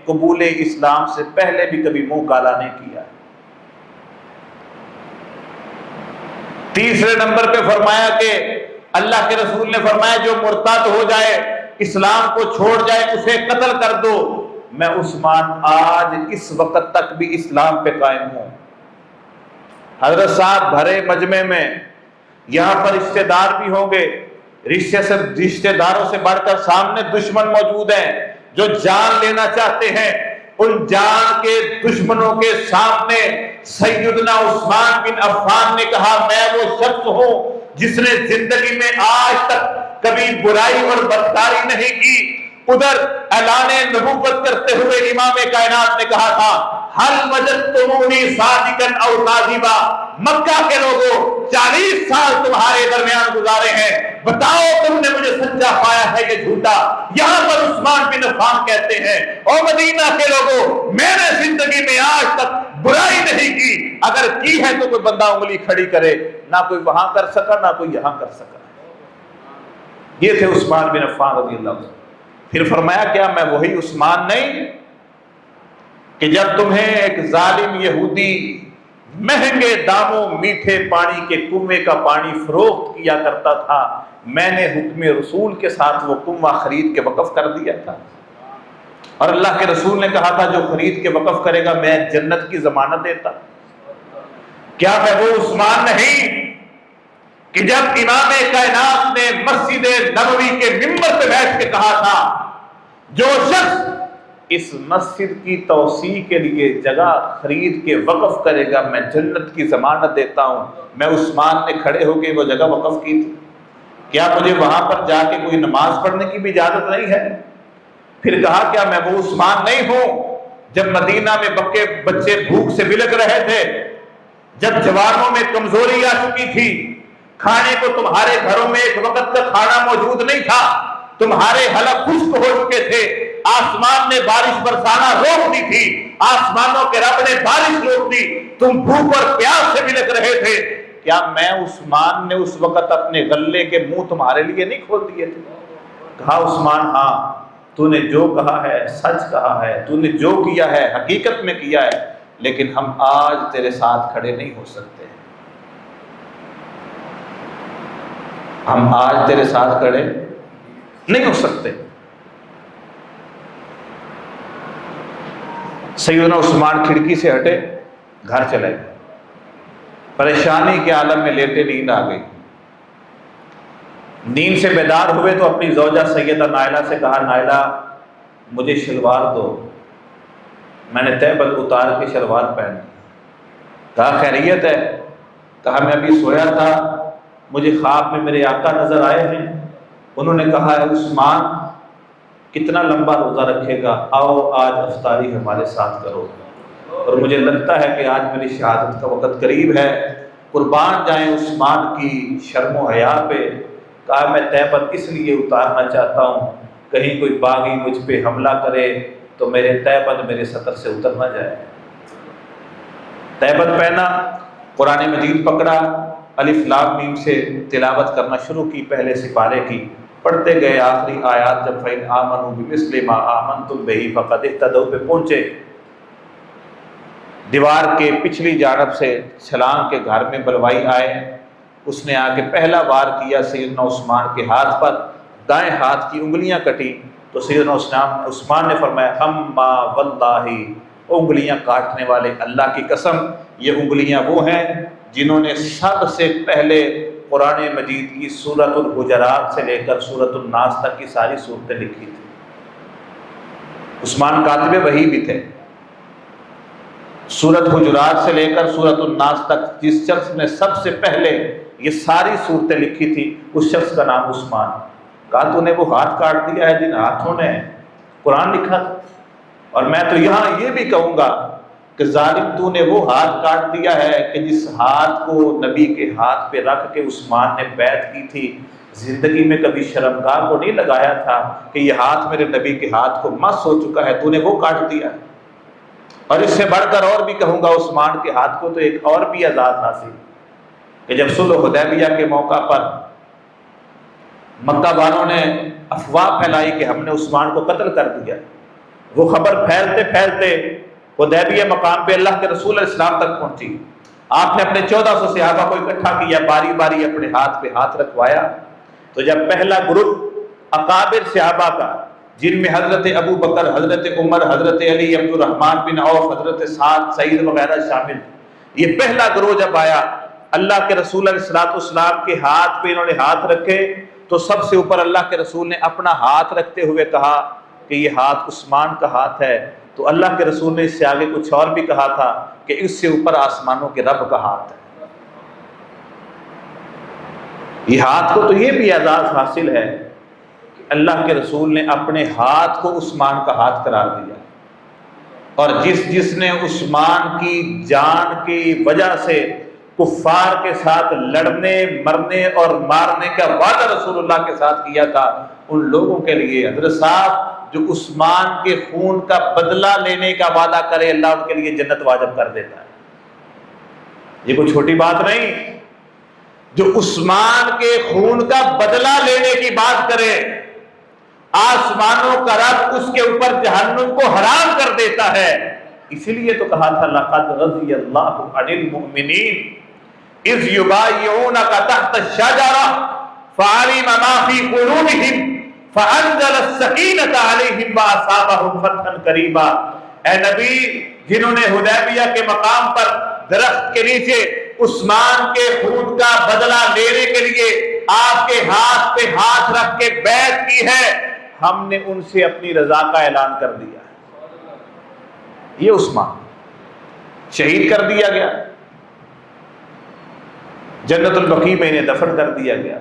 قبول اسلام سے پہلے بھی کبھی منہ کالا نہیں کیا۔ تیسرے نمبر پہ فرمایا کہ اللہ کے رسول نے فرمایا جو مرتد ہو جائے، اسلام کو چھوڑ جائے، اسے قتل کر دو۔ میں عثمان آج اس وقت تک بھی اسلام پہ قائم ہوں۔ حضرت صاحب بھرے مجمع میں یہاں پر رشتہ دار بھی ہوں گے، رشتہ داروں سے بڑھ کر سامنے دشمن موجود ہیں جو جان لینا چاہتے ہیں۔ ان جان کے دشمنوں کے سامنے سیدنا عثمان بن عفان نے کہا میں وہ شخص ہوں جس نے زندگی میں آج تک کبھی برائی اور بدکاری نہیں کی۔ ادھر اعلان نبوت کرتے ہوئے امام کائنات نے کہا تھا حل وجدتمونی صادقا او کاذبا، مکہ کے لوگوں 40 سال تمہارے درمیان گزارے ہیں، بتاؤ تم نے مجھے سچا پایا ہے کہ جھوٹا؟ یہاں پر عثمان بن عفان کہتے ہیں او مدینہ کے لوگوں، میں نے زندگی میں آج تک برائی نہیں کی، اگر کی ہے تو کوئی بندہ انگلی کھڑی کرے، نہ کوئی وہاں کر سکا نہ کوئی یہاں کر سکا۔ یہ تھے عثمان بن عفان رضی اللہ عنہ۔ پھر فرمایا کیا میں وہی عثمان نہیں کہ جب تمہیں ایک ظالم یہودی مہنگے داموں میٹھے پانی کے کنویں کا پانی فروخت کیا کرتا تھا، میں نے حکم رسول کے ساتھ وہ کنواں خرید کے وقف کر دیا تھا، اور اللہ کے رسول نے کہا تھا جو خرید کے وقف کرے گا میں جنت کی ضمانت دیتا۔ کیا میں وہ عثمان نہیں کہ جب امام کائنات نے مسجد نبوی کے ممبر پہ بیٹھ کے کہا تھا جو شخص اس مسجد کی توسیع کے لیے جگہ خرید کے وقف کرے گا میں جنت کی ضمانت دیتا ہوں، میں عثمان نے کھڑے ہو کے وہ جگہ وقف کی تھی، کیا مجھے وہاں پر جا کے کوئی نماز پڑھنے کی بھی اجازت نہیں ہے؟ پھر کہا کیا میں وہ عثمان نہیں ہوں جب مدینہ میں بچے بھوک سے بلک رہے تھے، جب جوانوں میں کمزوری آ چکی تھی، کھانے کو تمہارے گھروں میں ایک وقت تک کھانا موجود نہیں تھا، تمہارے حلق خشک ہو چکے تھے، آسمان نے بارش برسانا روک دی تھی، آسمانوں کے رب نے بارش روک دی، تم بھوک اور پیاس سے بلک رہے تھے، کیا میں عثمان نے اس وقت اپنے غلے کے منہ تمہارے لیے نہیں کھول دیے تھے؟ کہا عثمان ہاں تو نے جو کہا ہے سچ کہا ہے، تو نے جو کیا ہے حقیقت میں کیا ہے، لیکن ہم آج تیرے ساتھ کھڑے نہیں ہو سکتے، ہم آج تیرے ساتھ کھڑے نہیں ہو سکتے۔ سیدنا عثمان کھڑکی سے ہٹے، گھر چلے گئے، پریشانی کے عالم میں لیٹے نیند آ گئی، نیند سے بیدار ہوئے تو اپنی زوجہ سیدہ نائلہ سے کہا نائلہ مجھے شلوار دو، میں نے تہبند اتار کے شلوار پہن لی۔ کہا خیریت ہے؟ کہا میں ابھی سویا تھا، مجھے خواب میں میرے آقا نظر آئے ہیں، انہوں نے کہا ہے عثمان کتنا لمبا روزہ رکھے گا، آؤ آج افطاری ہمارے ساتھ کرو، اور مجھے لگتا ہے کہ آج میری شہادت کا وقت قریب ہے، قربان جائیں عثمان کی شرم و حیا پہ۔ کہا میں تہبند اس لیے اتارنا چاہتا ہوں کہیں کوئی باغی مجھ پہ حملہ کرے تو میرے تہبند میرے سطر سے اتر نہ جائے۔ تہبند پہنا، قرآن مجید پکڑا، الف لام میم سے تلاوت کرنا شروع کی، پہلے سپارے کی پڑھتے گئے، آخری آیات جب فَإِنْ آمَنُوا بِمِثْلِ مَا آمَنْتُمْ بِهِ فَقَدِ اهْتَدَوْا پہ پہنچے، دیوار کے پچھلی جانب سے چھلانگ کے گھر میں بلوائی آئے، اس نے آ کے پہلا وار کیا سیدنا عثمان کے ہاتھ پر، دائیں ہاتھ کی انگلیاں کٹی تو سیدنا عثمان نے فرمایا اما واللہ، انگلیاں کاٹنے والے اللہ کی قسم، یہ انگلیاں وہ ہیں جنہوں نے سب سے پہلے قرآن مجید کی سورۃ الحجرات سے لے کر سورۃ الناس تک کی ساری صورتیں لکھی تھی۔ عثمان کاتب وحی بھی تھے۔ سورۃ حجرات سے لے کر سورۃ الناس تک جس شخص نے سب سے پہلے یہ ساری صورتیں لکھی تھی اس شخص کا نام عثمان۔ کہا تو نے وہ ہاتھ کاٹ دیا ہے جن ہاتھوں نے قرآن لکھا تھا، اور میں تو یہاں یہ بھی کہوں گا کہ ظالم تو نے وہ ہاتھ کاٹ دیا ہے کہ جس ہاتھ کو نبی کے ہاتھ پہ رکھ کے عثمان نے بیعت کی تھی، زندگی میں کبھی شرمگاہ کو نہیں لگایا تھا کہ یہ ہاتھ میرے نبی کے ہاتھ کو مس ہو چکا ہے، تو نے وہ کاٹ دیا۔ اور اس سے بڑھ کر اور بھی کہوں گا عثمان کے ہاتھ کو تو ایک اور بھی اعزاز حاصل کہ جب صلح حدیبیہ کے موقع پر مکہ والوں نے افواہ پھیلائی کہ ہم نے عثمان کو قتل کر دیا، وہ خبر پھیلتے پھیلتے حدیبیہ مقام پہ اللہ کے رسول علیہ السلام تک پہنچی۔ آپ نے اپنے 1400 صحابہ کو اکٹھا کیا، باری باری اپنے ہاتھ پہ ہاتھ رکھوایا، تو جب پہلا گروپ اکابر صحابہ کا جن میں حضرت ابو بکر، حضرت عمر، حضرت علی، عبد الرحمن بن عوف، حضرت سعد، سعید وغیرہ شامل، یہ پہلا گروہ جب آیا اللہ کے رسول علیہ السلام کے ہاتھ پہ انہوں نے ہاتھ رکھے تو سب سے اوپر اللہ کے رسول نے اپنا ہاتھ رکھتے ہوئے کہا کہ یہ ہاتھ عثمان کا ہاتھ ہے، تو اللہ کے رسول نے اس سے آگے کچھ اور بھی کہا تھا کہ اس سے اوپر آسمانوں کے رب کا ہاتھ ہے۔ یہ ہاتھ کو تو یہ بھی اعزاز حاصل ہے کہ اللہ کے رسول نے اپنے ہاتھ کو عثمان کا ہاتھ قرار دیا، اور جس نے عثمان کی جان کی وجہ سے کفار کے ساتھ لڑنے، مرنے اور مارنے کا وعدہ رسول اللہ کے ساتھ کیا تھا، ان لوگوں کے لیے حضرت صاحب جو عثمان کے خون کا بدلہ لینے کا وعدہ کرے اللہ ان کے لیے جنت واجب کر دیتا ہے۔ یہ کوئی چھوٹی بات نہیں، جو عثمان کے خون کا بدلہ لینے کی بات کرے آسمانوں کا رب اس کے اوپر جہنم کو حرام کر دیتا ہے۔ اسی لیے تو کہا تھا لقد رضی اللہ عن المؤمنین اذ یبایعونک تحت الشجرہ فعلم ما فی قلوبہم فانزل السکینۃ علیہم واصابہم فتحا قریبا۔ اے نبی، جنہوں نے حدیبیہ کے مقام پر درخت کے نیچے عثمان کے خون کا بدلہ لینے کے لیے آپ کے ہاتھ پہ ہاتھ رکھ کے بیعت کی ہے، ہم نے ان سے اپنی رضا کا اعلان کر دیا ہے۔ یہ عثمان شہید کر دیا گیا، جنت البقیع میں انہیں دفن کر دیا گیا،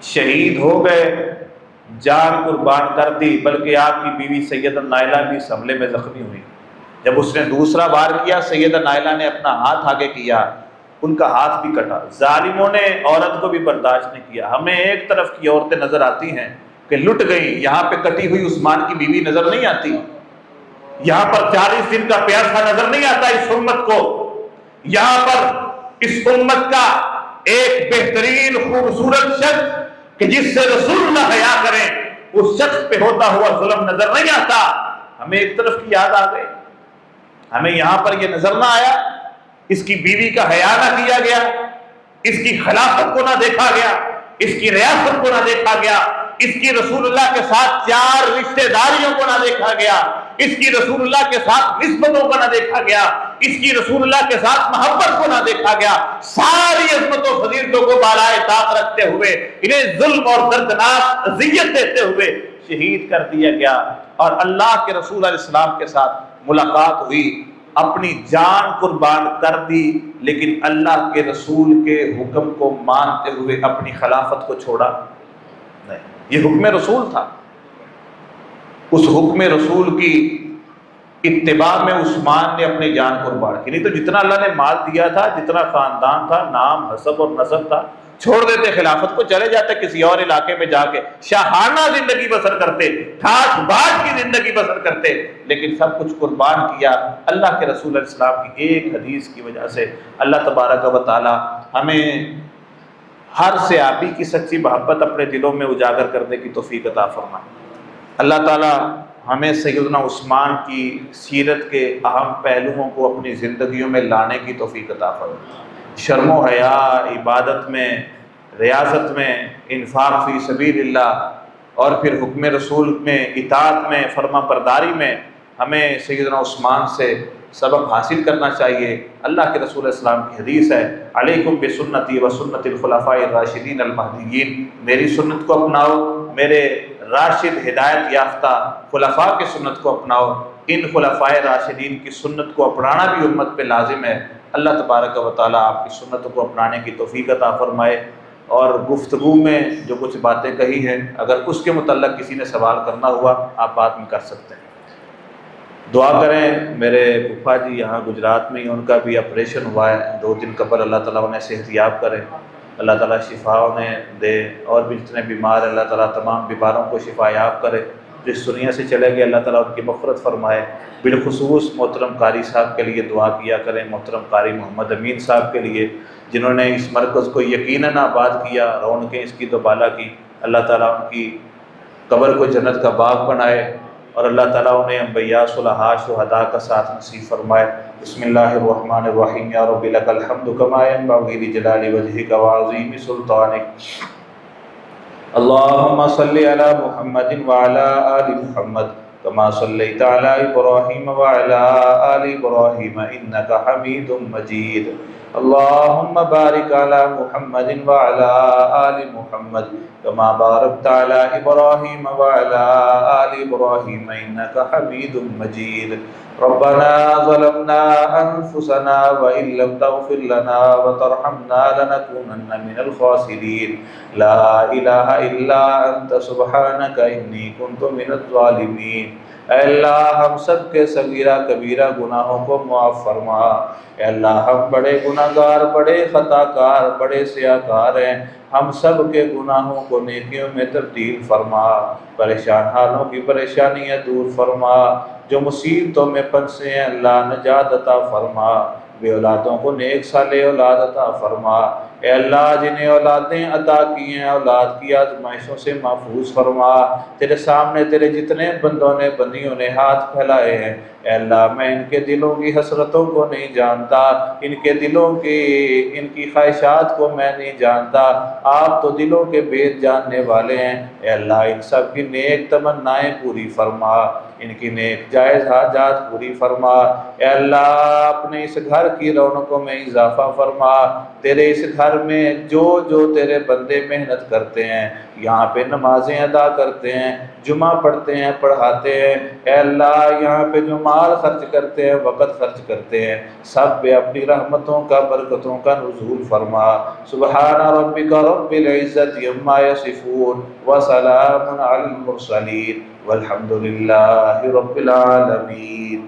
شہید ہو گئے، جان قربان کر دی، بلکہ آپ کی بیوی سیدہ نائلہ بھی اس حملے میں زخمی ہوئی۔ جب اس نے دوسرا وار کیا، سیدہ نائلہ نے اپنا ہاتھ آگے کیا، ان کا ہاتھ بھی کٹا۔ ظالموں نے عورت کو بھی برداشت نہیں کیا۔ ہمیں ایک طرف کی عورتیں نظر آتی ہیں کہ لٹ گئی، یہاں پہ کٹی ہوئی عثمان کی بیوی نظر نہیں آتی، یہاں پر 40 دن کا پیاسا نظر نہیں آتا اس امت کو، یہاں پر اس امت کا ایک بہترین خوبصورت شخص کہ جس سے رسول اللہ حیا کریں، اس شخص پہ ہوتا ہوا ظلم نظر نہیں آتا۔ ہمیں ایک طرف کی یاد آ گئی، ہمیں یہاں پر یہ نظر نہ آیا، اس کی بیوی کا حیا نہ کیا گیا، اس کی خلافت کو نہ دیکھا گیا، اس کی ریاست کو نہ دیکھا گیا، اس کی رسول اللہ کے ساتھ 4 رشتہ داریوں کو نہ دیکھا گیا، اس کی رسول اللہ کے ساتھ نسبتوں کو نہ دیکھا گیا، اس کی رسول اللہ کے ساتھ محبت کو نہ دیکھا گیا۔ ساری عظمت و فضیلتوں کو بالائے طاق رکھتے ہوئے انہیں ظلم اور دردناک اذیت دیتے ہوئے شہید کر دیا گیا، اور اللہ کے رسول علیہ السلام کے ساتھ ملاقات ہوئی، اپنی جان قربان کر دی، لیکن اللہ کے رسول کے حکم کو مانتے ہوئے اپنی خلافت کو چھوڑا نہیں۔ یہ حکم رسول تھا، اس حکم رسول کی اتباع میں عثمان نے اپنی جان قربان کی۔ نہیں تو جتنا اللہ نے مال دیا تھا، جتنا خاندان تھا، نام حسب اور نسب تھا، چھوڑ دیتے خلافت کو، چلے جاتے کسی اور علاقے میں جا کے شاہانہ زندگی بسر کرتے، ٹھاٹ باٹ کی زندگی بسر کرتے، لیکن سب کچھ قربان کیا اللہ کے رسول علیہ السلام کی ایک حدیث کی وجہ سے۔ اللہ تبارک و تعالی ہمیں ہر صحابی کی سچی محبت اپنے دلوں میں اجاگر کرنے کی توفیق عطا فرمائے۔ اللہ تعالی ہمیں سیدنا عثمان کی سیرت کے اہم پہلوؤں کو اپنی زندگیوں میں لانے کی توفیق عطا فرمائے۔ شرم و حیا، عبادت میں، ریاضت میں، انفاق فی سبیل اللہ، اور پھر حکم رسول میں، اطاعت میں، فرما برداری میں ہمیں سیدنا عثمان سے سبق حاصل کرنا چاہیے۔ اللہ کے رسول السلام کی حدیث ہے، علیکم بسنتی و سنت الخلفاء الراشدین المہدیین، میری سنت کو اپناؤ، میرے راشد ہدایت یافتہ خلفاء کی سنت کو اپناؤ۔ ان خلفاء راشدین کی سنت کو اپنانا بھی امت پہ لازم ہے۔ اللہ تبارک و تعالیٰ آپ کی سنتوں کو اپنانے کی توفیق عطا فرمائے۔ اور گفتگو میں جو کچھ باتیں کہی ہیں، اگر اس کے متعلق کسی نے سوال کرنا ہوا آپ بعد میں کر سکتے ہیں۔ دعا کریں، میرے پھپھا جی یہاں گجرات میں ہی، ان کا بھی آپریشن ہوا ہے 2 دن قبل، اللہ تعالیٰ انہیں صحت یاب کرے، اللہ تعالیٰ شفا انہیں دے، اور بھی جتنے بیمار ہیں اللہ تعالیٰ تمام بیماروں کو شفا یاب کرے۔ جو اس دنیا سے چلے گئے اللہ تعالیٰ ان کی مغفرت فرمائے۔ بالخصوص محترم قاری صاحب کے لیے دعا کیا کریں، محترم قاری محمد امین صاحب کے لیے، جنہوں نے اس مرکز کو یقیناً آباد کیا، رونقیں اس کی دوبالا کی۔ اللہ تعالیٰ ان کی قبر کو جنت کا باغ بنائے، اور اللہ تعالیٰ انہیں انبیاء، صلحاء، شہداء کا ساتھ نصیب فرمائے۔ بسم اللہ الرحمن الرحیم، یا رب لک الحمد کما ینبغی لجلال وجہک وعظیم سلطانک۔ اللہم صلی علی محمد وعلی آل محمد کما صلیت علی ابراہیم وعلی آل ابراہیم انک حمید مجید۔ اللہم بارک علی محمد وعلی آل محمد کما بارکت علی ابراہیم وعلی آل ابراہیم انک حمید مجید۔ ربنا ظلمنا انفسنا وان لم تغفر لنا وترحمنا لنكونن من الخاسرین۔ لا الہ الا انت سبحانک انی کنت من الظالمین۔ اے اللہ ہم سب کے صغیرہ کبیرہ گناہوں کو معاف فرما۔ اے اللہ ہم بڑے گناہ گار، بڑے خطا کار، بڑے سیاہ کار ہیں، ہم سب کے گناہوں کو نیکیوں میں تبدیل فرما، پریشان حالوں کی پریشانیاں دور فرما، جو مصیبتوں میں پھنسے ہیں اللہ نجات عطا فرما، بے اولادوں کو نیک صالح اولاد عطا فرما۔ اے اللہ جنہیں اولادیں عطا کی ہیں اولاد کی آزمائشوں سے محفوظ فرما۔ تیرے سامنے تیرے جتنے بندوں نے بندیوں نے ہاتھ پھیلائے ہیں اے اللہ میں ان کے دلوں کی حسرتوں کو نہیں جانتا، ان کے دلوں کی ان کی خواہشات کو میں نہیں جانتا، آپ تو دلوں کے بید جاننے والے ہیں۔ اے اللہ ان سب کی نیک تمنائیں پوری فرما، ان کی نیک جائز حاجات پوری فرما۔ اے اللہ اپنے اس گھر کی رونقوں میں اضافہ فرما۔ تیرے اس گھر میں جو تیرے بندے محنت کرتے ہیں، یہاں پہ نمازیں ادا کرتے ہیں، جمعہ پڑھتے ہیں، پڑھاتے ہیں، اے اللہ یہاں پہ جو مال خرچ کرتے ہیں، وقت خرچ کرتے ہیں، سب پہ اپنی رحمتوں کا برکتوں کا نزول فرما۔ سبحان ربک رب العزت عما یصفون وسلام علی المرسلین والحمد للہ رب العالمین۔